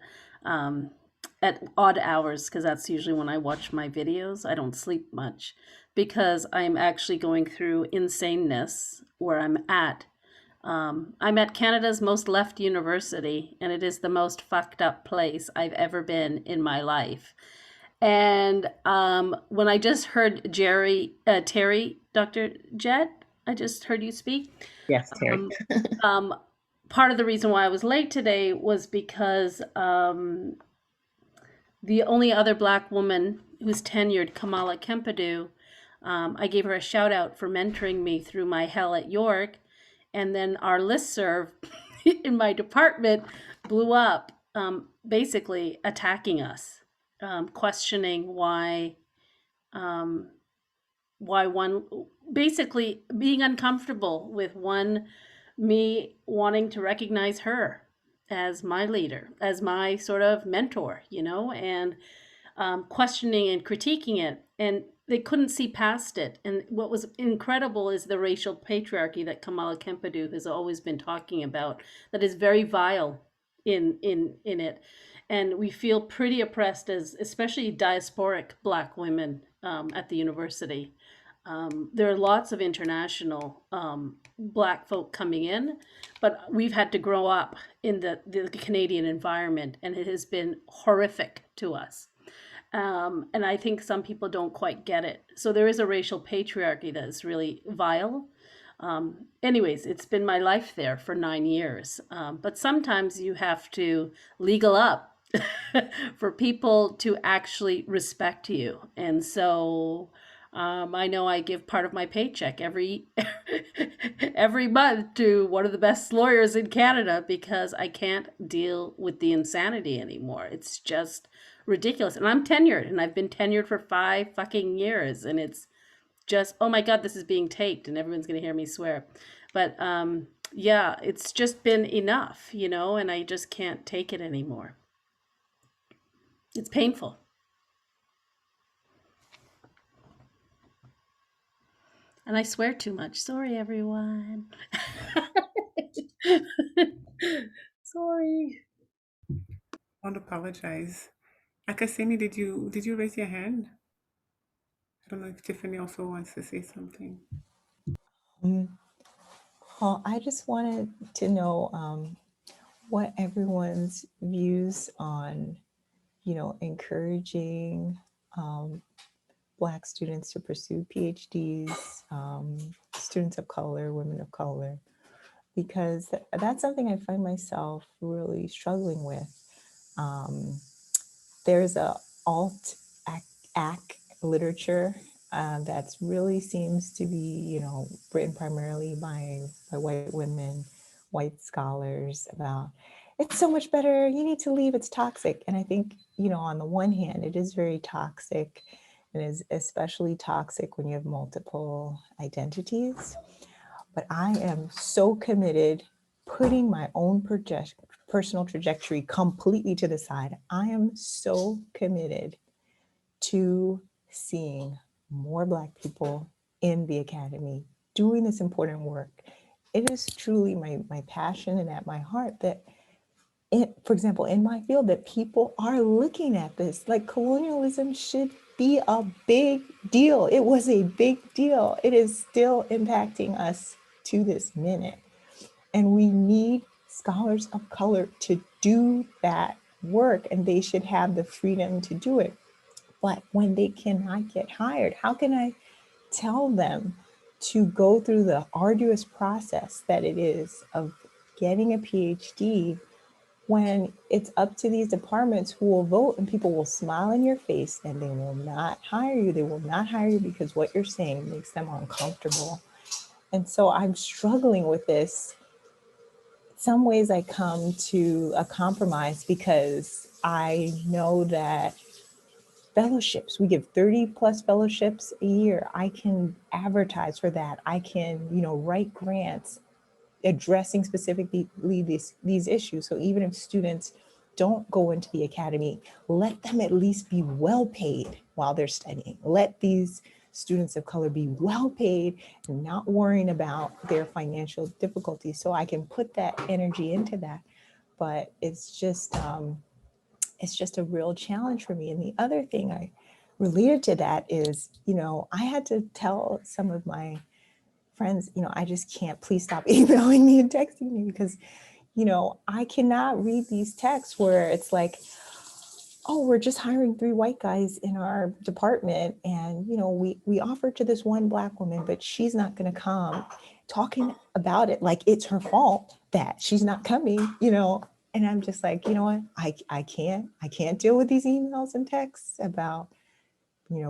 S6: at odd hours, because that's usually when I watch my videos. I don't sleep much because I'm actually going through insaneness where I'm at. I'm at Canada's most left university, and it is the most fucked up place I've ever been in my life. And when I just heard Terry, Dr. Jet, I just heard you speak.
S5: Yes, Terry.
S6: Um, um, Part of the reason why I was late today was because the only other Black woman who's tenured, Kamala Kempadu, I gave her a shout out for mentoring me through my hell at York. And then our listserv in my department blew up, basically attacking us, questioning um, why one, basically being uncomfortable with me wanting to recognize her as my leader, as my sort of mentor, and questioning and critiquing it. And they couldn't see past it. And what was incredible is the racial patriarchy that Kamala Kempadu has always been talking about, that is very vile in it. And we feel pretty oppressed as especially diasporic Black women at the university. There are lots of international Black folk coming in, but we've had to grow up in the Canadian environment, and it has been horrific to us. And I think some people don't quite get it. So there is a racial patriarchy that is really vile. Anyways, it's been my life there for 9 years. But sometimes you have to legal up for people to actually respect you. And so I know I give part of my paycheck every every month to one of the best lawyers in Canada because I can't deal with the insanity anymore. It's just ridiculous. And I'm tenured, and I've been tenured for 5 fucking years, and it's just, oh my God, this is being taped and everyone's going to hear me swear. But yeah, it's just been enough, and I just can't take it anymore. It's painful. And I swear too much. Sorry, everyone. Sorry.
S4: Don't apologize. Akasemi, did you raise your hand? I don't know if Tiffany also wants to say something.
S2: Well, I just wanted to know what everyone's views on, encouraging Black students to pursue PhDs, students of color, women of color, because that's something I find myself really struggling with. There's a alt-ac literature that really seems to be, written primarily by white women, white scholars about it's so much better, you need to leave, it's toxic. And I think, on the one hand, it is very toxic, and is especially toxic when you have multiple identities. But I am so committed putting my own personal trajectory completely to the side. I am so committed to seeing more Black people in the academy doing this important work. It is truly my passion and at my heart that, for example, in my field, that people are looking at this. Like, colonialism should be a big deal. It was a big deal. It is still impacting us to this minute. And we need scholars of color to do that work, and they should have the freedom to do it. But when they cannot get hired, how can I tell them to go through the arduous process that it is of getting a PhD when it's up to these departments who will vote and people will smile in your face and they will not hire you? They will not hire you because what you're saying makes them uncomfortable. And so I'm struggling with this. Some ways I come to a compromise because I know that fellowships, we give 30 plus fellowships a year. I can advertise for that. I can, write grants addressing specifically these issues. So even if students don't go into the academy, let them at least be well paid while they're studying. Let these students of color be well paid and not worrying about their financial difficulties. So I can put that energy into that. But it's just a real challenge for me. And the other thing I related to that is, I had to tell some of my friends, I just can't, please stop emailing me and texting me because, I cannot read these texts where it's like, oh, we're just hiring 3 white guys in our department. And, we offered to this one Black woman, but she's not going to come, talking about it like it's her fault that she's not coming, and I'm just like, you know what? I can't deal with these emails and texts about,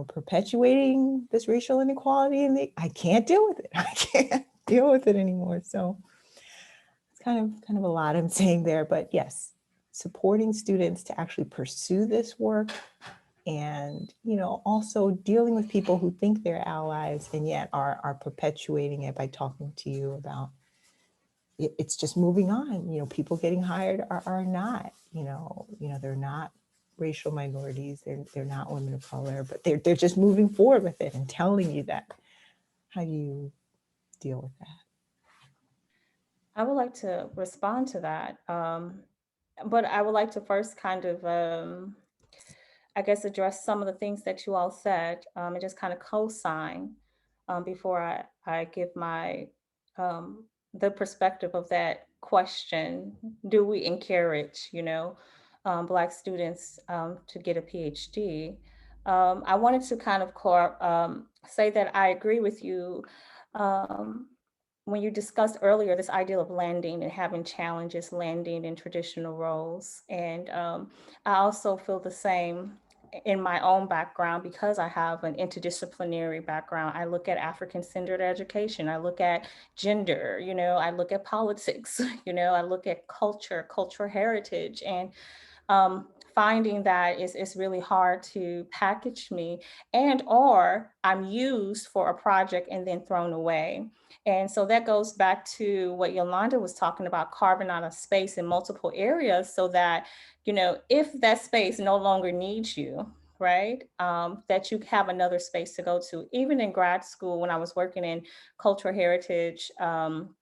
S2: perpetuating this racial inequality. And I can't deal with it. I can't deal with it anymore. So it's kind of a lot I'm saying there, but yes, supporting students to actually pursue this work, and also dealing with people who think they're allies and yet are perpetuating it by talking to you about it's just moving on. People getting hired are not, they're not racial minorities, they're not women of color, but they're just moving forward with it and telling you that. How do you deal with that?
S3: I would like to respond to that. But I would like to first kind of, I guess, address some of the things that you all said, and just kind of co-sign before I give my the perspective of that question. Do we encourage, Black students to get a PhD? I wanted to kind of say that I agree with you. Um, when you discussed earlier this idea of landing and having challenges landing in traditional roles. And I also feel the same in my own background because I have an interdisciplinary background. I look at African-centered education. I look at gender, I look at politics, I look at culture, cultural heritage. And finding that it's really hard to package me, and or I'm used for a project and then thrown away. And so that goes back to what Yolande was talking about, carving out a space in multiple areas so that, if that space no longer needs you, right, that you have another space to go to. Even in grad school, when I was working in cultural heritage, I'm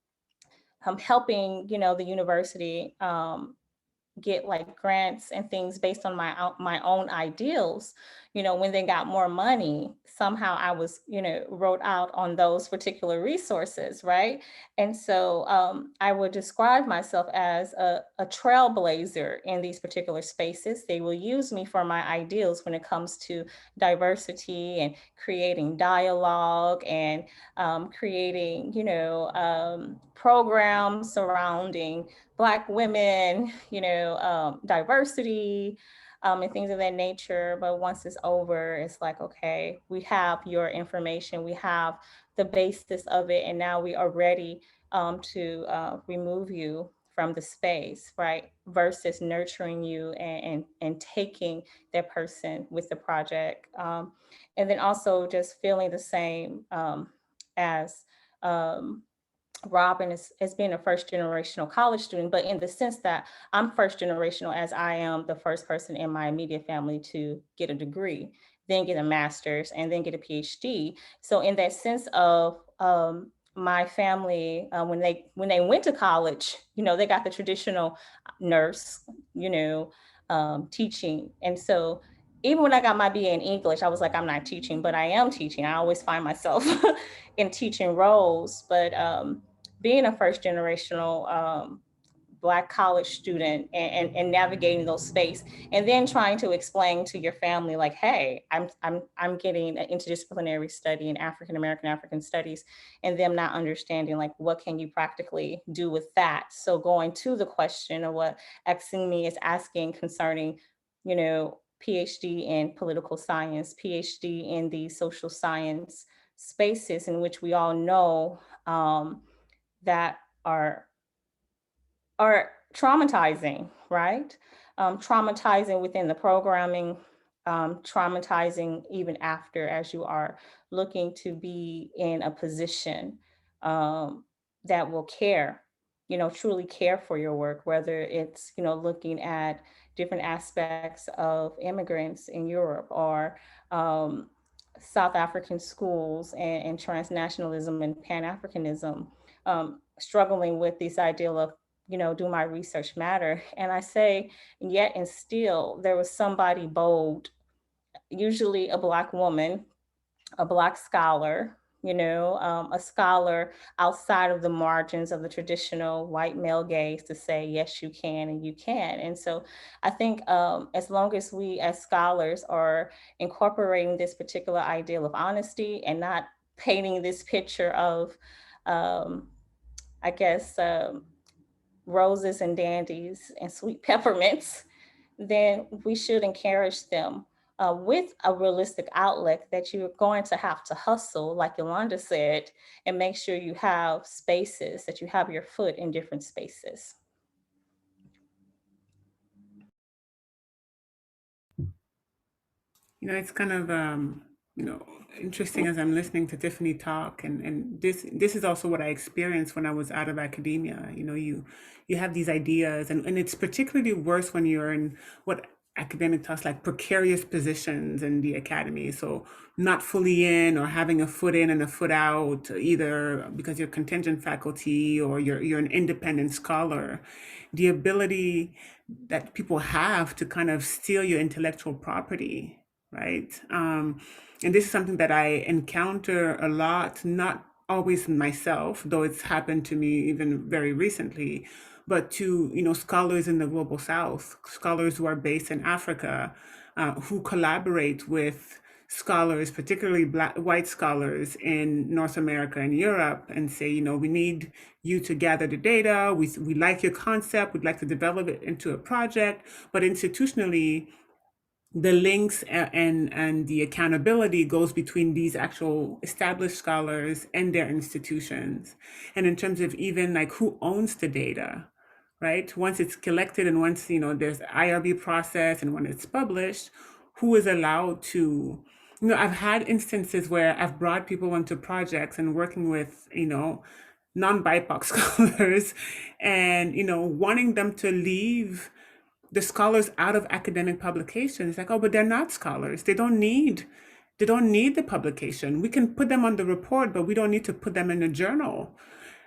S3: helping, the university get like grants and things based on my own ideals. When they got more money, somehow I was, wrote out on those particular resources, right? And so I would describe myself as a trailblazer in these particular spaces. They will use me for my ideals when it comes to diversity and creating dialogue and creating, programs surrounding Black women, diversity, and things of that nature. But once it's over, it's like, okay, we have your information, we have the basis of it, and now we are ready to remove you from the space, right? Versus nurturing you and taking that person with the project. And then also just feeling the same as Robin as being a first generational college student, but in the sense that I'm first generational as I am the first person in my immediate family to get a degree, then get a master's, and then get a PhD. So in that sense of my family, when they went to college, they got the traditional nurse, teaching. And so even when I got my BA in English, I was like, I'm not teaching, but I am teaching. I always find myself in teaching roles. But being a first generational Black college student and navigating those space, and then trying to explain to your family like, hey, I'm getting an interdisciplinary study in African studies, and them not understanding like what can you practically do with that. So going to the question of what Akasemi is asking concerning, PhD in political science, PhD in the social science spaces in which we all know that are traumatizing, right? Traumatizing within the programming, traumatizing even after, as you are looking to be in a position that will care, truly care for your work, whether it's, looking at different aspects of immigrants in Europe or South African schools and transnationalism and Pan-Africanism, struggling with this ideal of, do my research matter? And I say, yet and still, there was somebody bold, usually a Black woman, a Black scholar, a scholar outside of the margins of the traditional white male gaze to say, yes, you can and you can. And so I think as long as we as scholars are incorporating this particular ideal of honesty and not painting this picture of, I guess, roses and dandies and sweet peppermints, then we should encourage them with a realistic outlook that you're going to have to hustle, like Yolande said, and make sure you have spaces, that you have your foot in different spaces.
S4: It's kind of interesting as I'm listening to Tiffany talk, and this is also what I experienced when I was out of academia. You have these ideas, and it's particularly worse when you're in what academic talks like precarious positions in the academy. So not fully in, or having a foot in and a foot out, either because you're contingent faculty or you're an independent scholar. The ability that people have to kind of steal your intellectual property, right? And this is something that I encounter a lot, not always myself, though it's happened to me even very recently, but to scholars in the global South, scholars who are based in Africa, who collaborate with scholars, particularly white scholars in North America and Europe, and say, we need you to gather the data. We like your concept. We'd like to develop it into a project, but institutionally, the links and the accountability goes between these actual established scholars and their institutions. And in terms of even like who owns the data, right? Once it's collected and once, there's the IRB process and when it's published, who is allowed to, I've had instances where I've brought people into projects and working with, non-BIPOC scholars and, wanting them to leave the scholars out of academic publications. Like, oh, but they're not scholars. They don't need the publication. We can put them on the report, but we don't need to put them in a journal.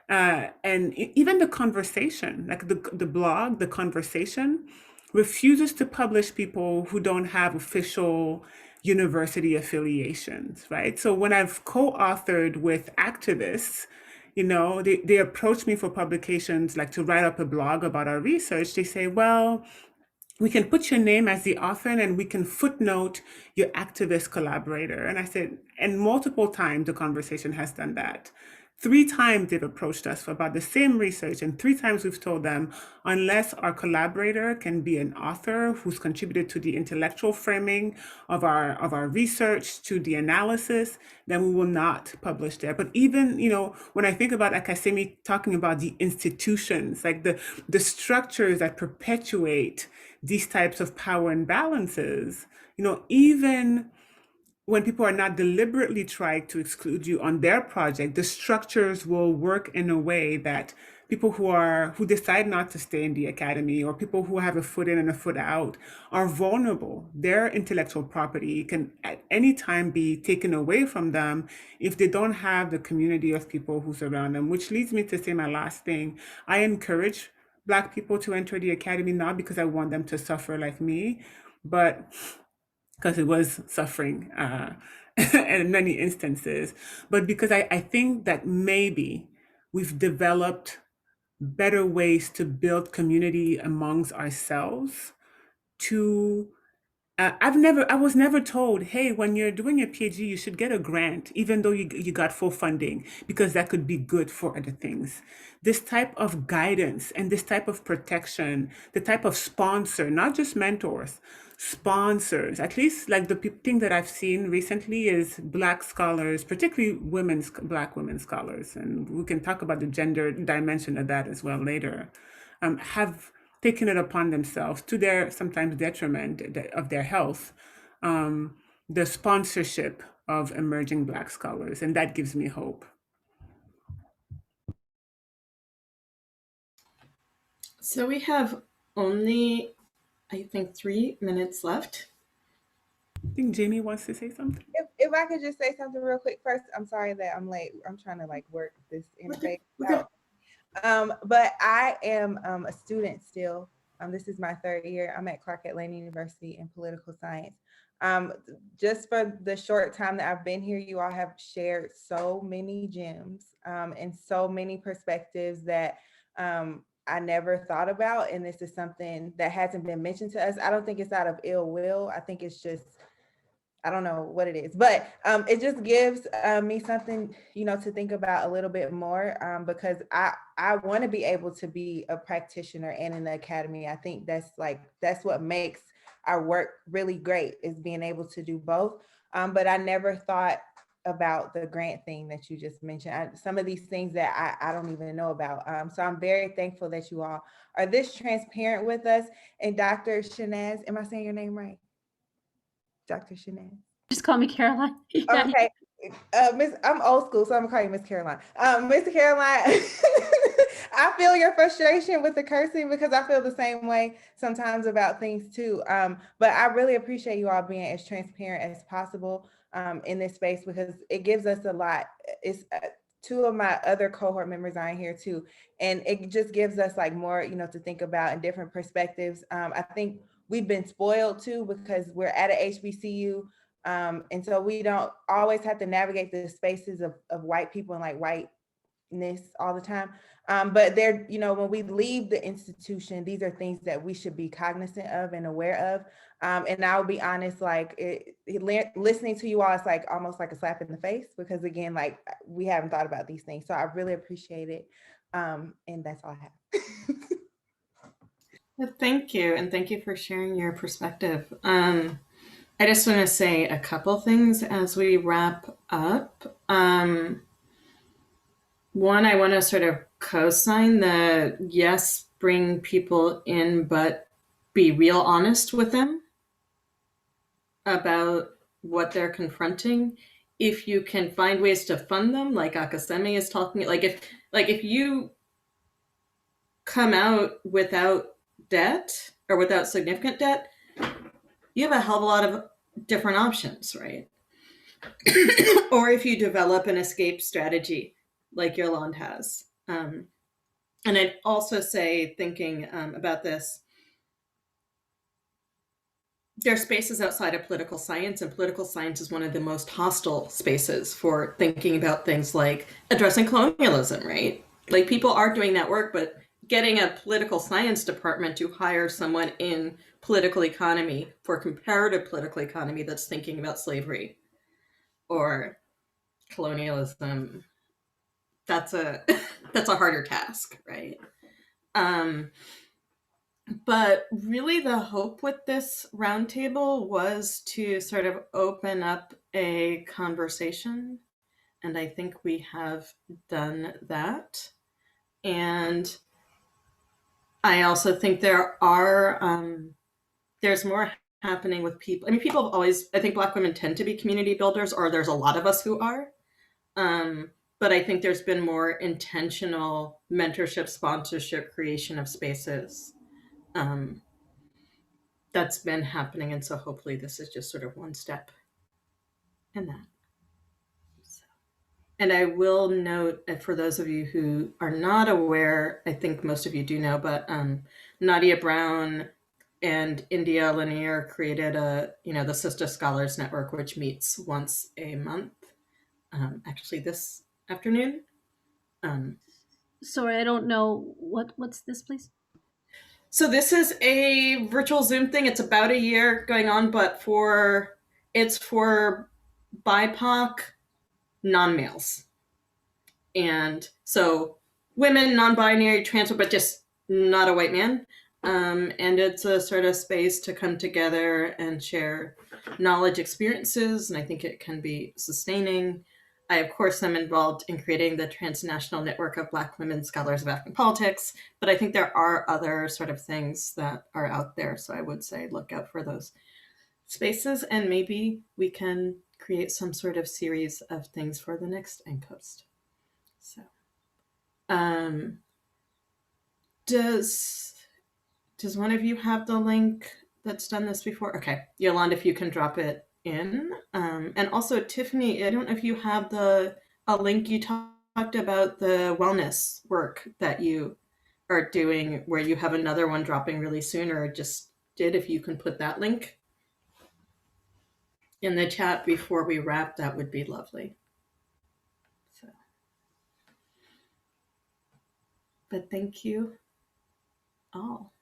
S4: And even the conversation, like the blog, the conversation refuses to publish people who don't have official university affiliations, right? So when I've co-authored with activists, they approach me for publications, like to write up a blog about our research. They say, well, we can put your name as the author and we can footnote your activist collaborator. And I said, and multiple times the conversation has done that. 3 times they've approached us for about the same research, and 3 times we've told them, unless our collaborator can be an author who's contributed to the intellectual framing of our research, to the analysis, then we will not publish there. But even, when I think about Akasemi talking about the institutions, like the structures that perpetuate these types of power imbalances, even when people are not deliberately trying to exclude you on their project, the structures will work in a way that people who decide not to stay in the academy, or people who have a foot in and a foot out, are vulnerable. Their intellectual property can at any time be taken away from them if they don't have the community of people who surround them, which leads me to say my last thing. I encourage Black people to enter the academy, not because I want them to suffer like me, but because it was suffering in many instances, but because I think that maybe we've developed better ways to build community amongst ourselves. To I was never told, hey, when you're doing your PhD, you should get a grant, even though you got full funding, because that could be good for other things. This type of guidance and this type of protection, the type of sponsor, not just mentors, sponsors, at least like the thing that I've seen recently is Black scholars, particularly Black women scholars, and we can talk about the gender dimension of that as well later, have taken it upon themselves, to their sometimes detriment of their health, the sponsorship of emerging Black scholars, and that gives me hope.
S1: So we have only, I think, 3 minutes left.
S4: I think Jamie wants to say something.
S2: If I could just say something real quick first, I'm sorry that I'm late. I'm trying to work this interface out. But I am a student still
S7: This is my third year. I'm at Clark Atlanta University in political science. Um, just for the short time that I've been here, you all have shared so many gems and so many perspectives that I never thought about. And this is something that hasn't been mentioned to us. I don't think it's out of ill will. I think it's just, I don't know what it is, but it just gives me something, to think about a little bit more because I want to be able to be a practitioner and in the academy. I think that's what makes our work really great, is being able to do both. But I never thought about the grant thing that you just mentioned. Some of these things that I don't even know about. So I'm very thankful that you all are this transparent with us. And Dr. Shanaz, am I saying your name right? Dr. Shanaz.
S6: Just call me Caroline. Yeah.
S7: Okay. Miss, I'm old school, so I'm gonna call you Miss Caroline. Miss Caroline, I feel your frustration with the cursing because I feel the same way sometimes about things too. But I really appreciate you all being as transparent as possible in this space because it gives us a lot. It's two of my other cohort members are in here too, and it just gives us like more, to think about and different perspectives. I think we've been spoiled too because we're at a HBCU. And so we don't always have to navigate the spaces of white people and like whiteness all the time. But they're, when we leave the institution, these are things that we should be cognizant of and aware of. And I'll be honest, like listening to you all, it's like almost like a slap in the face because again, like we haven't thought about these things. So I really appreciate it. And that's all I have.
S1: Well, thank you. And thank you for sharing your perspective. I just want to say a couple things as we wrap up. One, I want to sort of co-sign the yes, bring people in, but be real honest with them about what they're confronting. If you can find ways to fund them, like Akasemi is talking, like if you come out without debt or without significant debt, you have a hell of a lot of different options, right? Or if you develop an escape strategy like Yolande has. And I'd also say, thinking about this, there are spaces outside of political science, and political science is one of the most hostile spaces for thinking about things like addressing colonialism, right? Like people are doing that work, but getting a political science department to hire someone in political economy for comparative political economy that's thinking about slavery or colonialism, that's a harder task, right? But really the hope with this roundtable was to sort of open up a conversation, and I think we have done that. And I also think there's more happening with people. I mean, people have always, I think Black women tend to be community builders, or there's a lot of us who are. But I think there's been more intentional mentorship, sponsorship, creation of spaces that's been happening. And so hopefully this is just sort of one step in that. So, and I will note, for those of you who are not aware, I think most of you do know, but Nadia Brown and India Lanier created the Sister Scholars Network, which meets once a month, actually this afternoon.
S6: Sorry, I don't know what's this, please.
S1: So this is a virtual Zoom thing. It's about a year going on, but it's for BIPOC non-males. And so women, non-binary, trans, but just not a white man. And it's a sort of space to come together and share knowledge, experiences, and I think it can be sustaining. I, of course, am involved in creating the Transnational Network of Black Women Scholars of African Politics, but I think there are other sort of things that are out there. So I would say look out for those spaces, and maybe we can create some sort of series of things for the next NCOAST. So, does one of you have the link that's done this before? Okay, Yolande, if you can drop it in. And also Tiffany, I don't know if you have a link. You talked about the wellness work that you are doing, where you have another one dropping really soon, or just did, if you can put that link in the chat before we wrap, that would be lovely. So, but thank you all.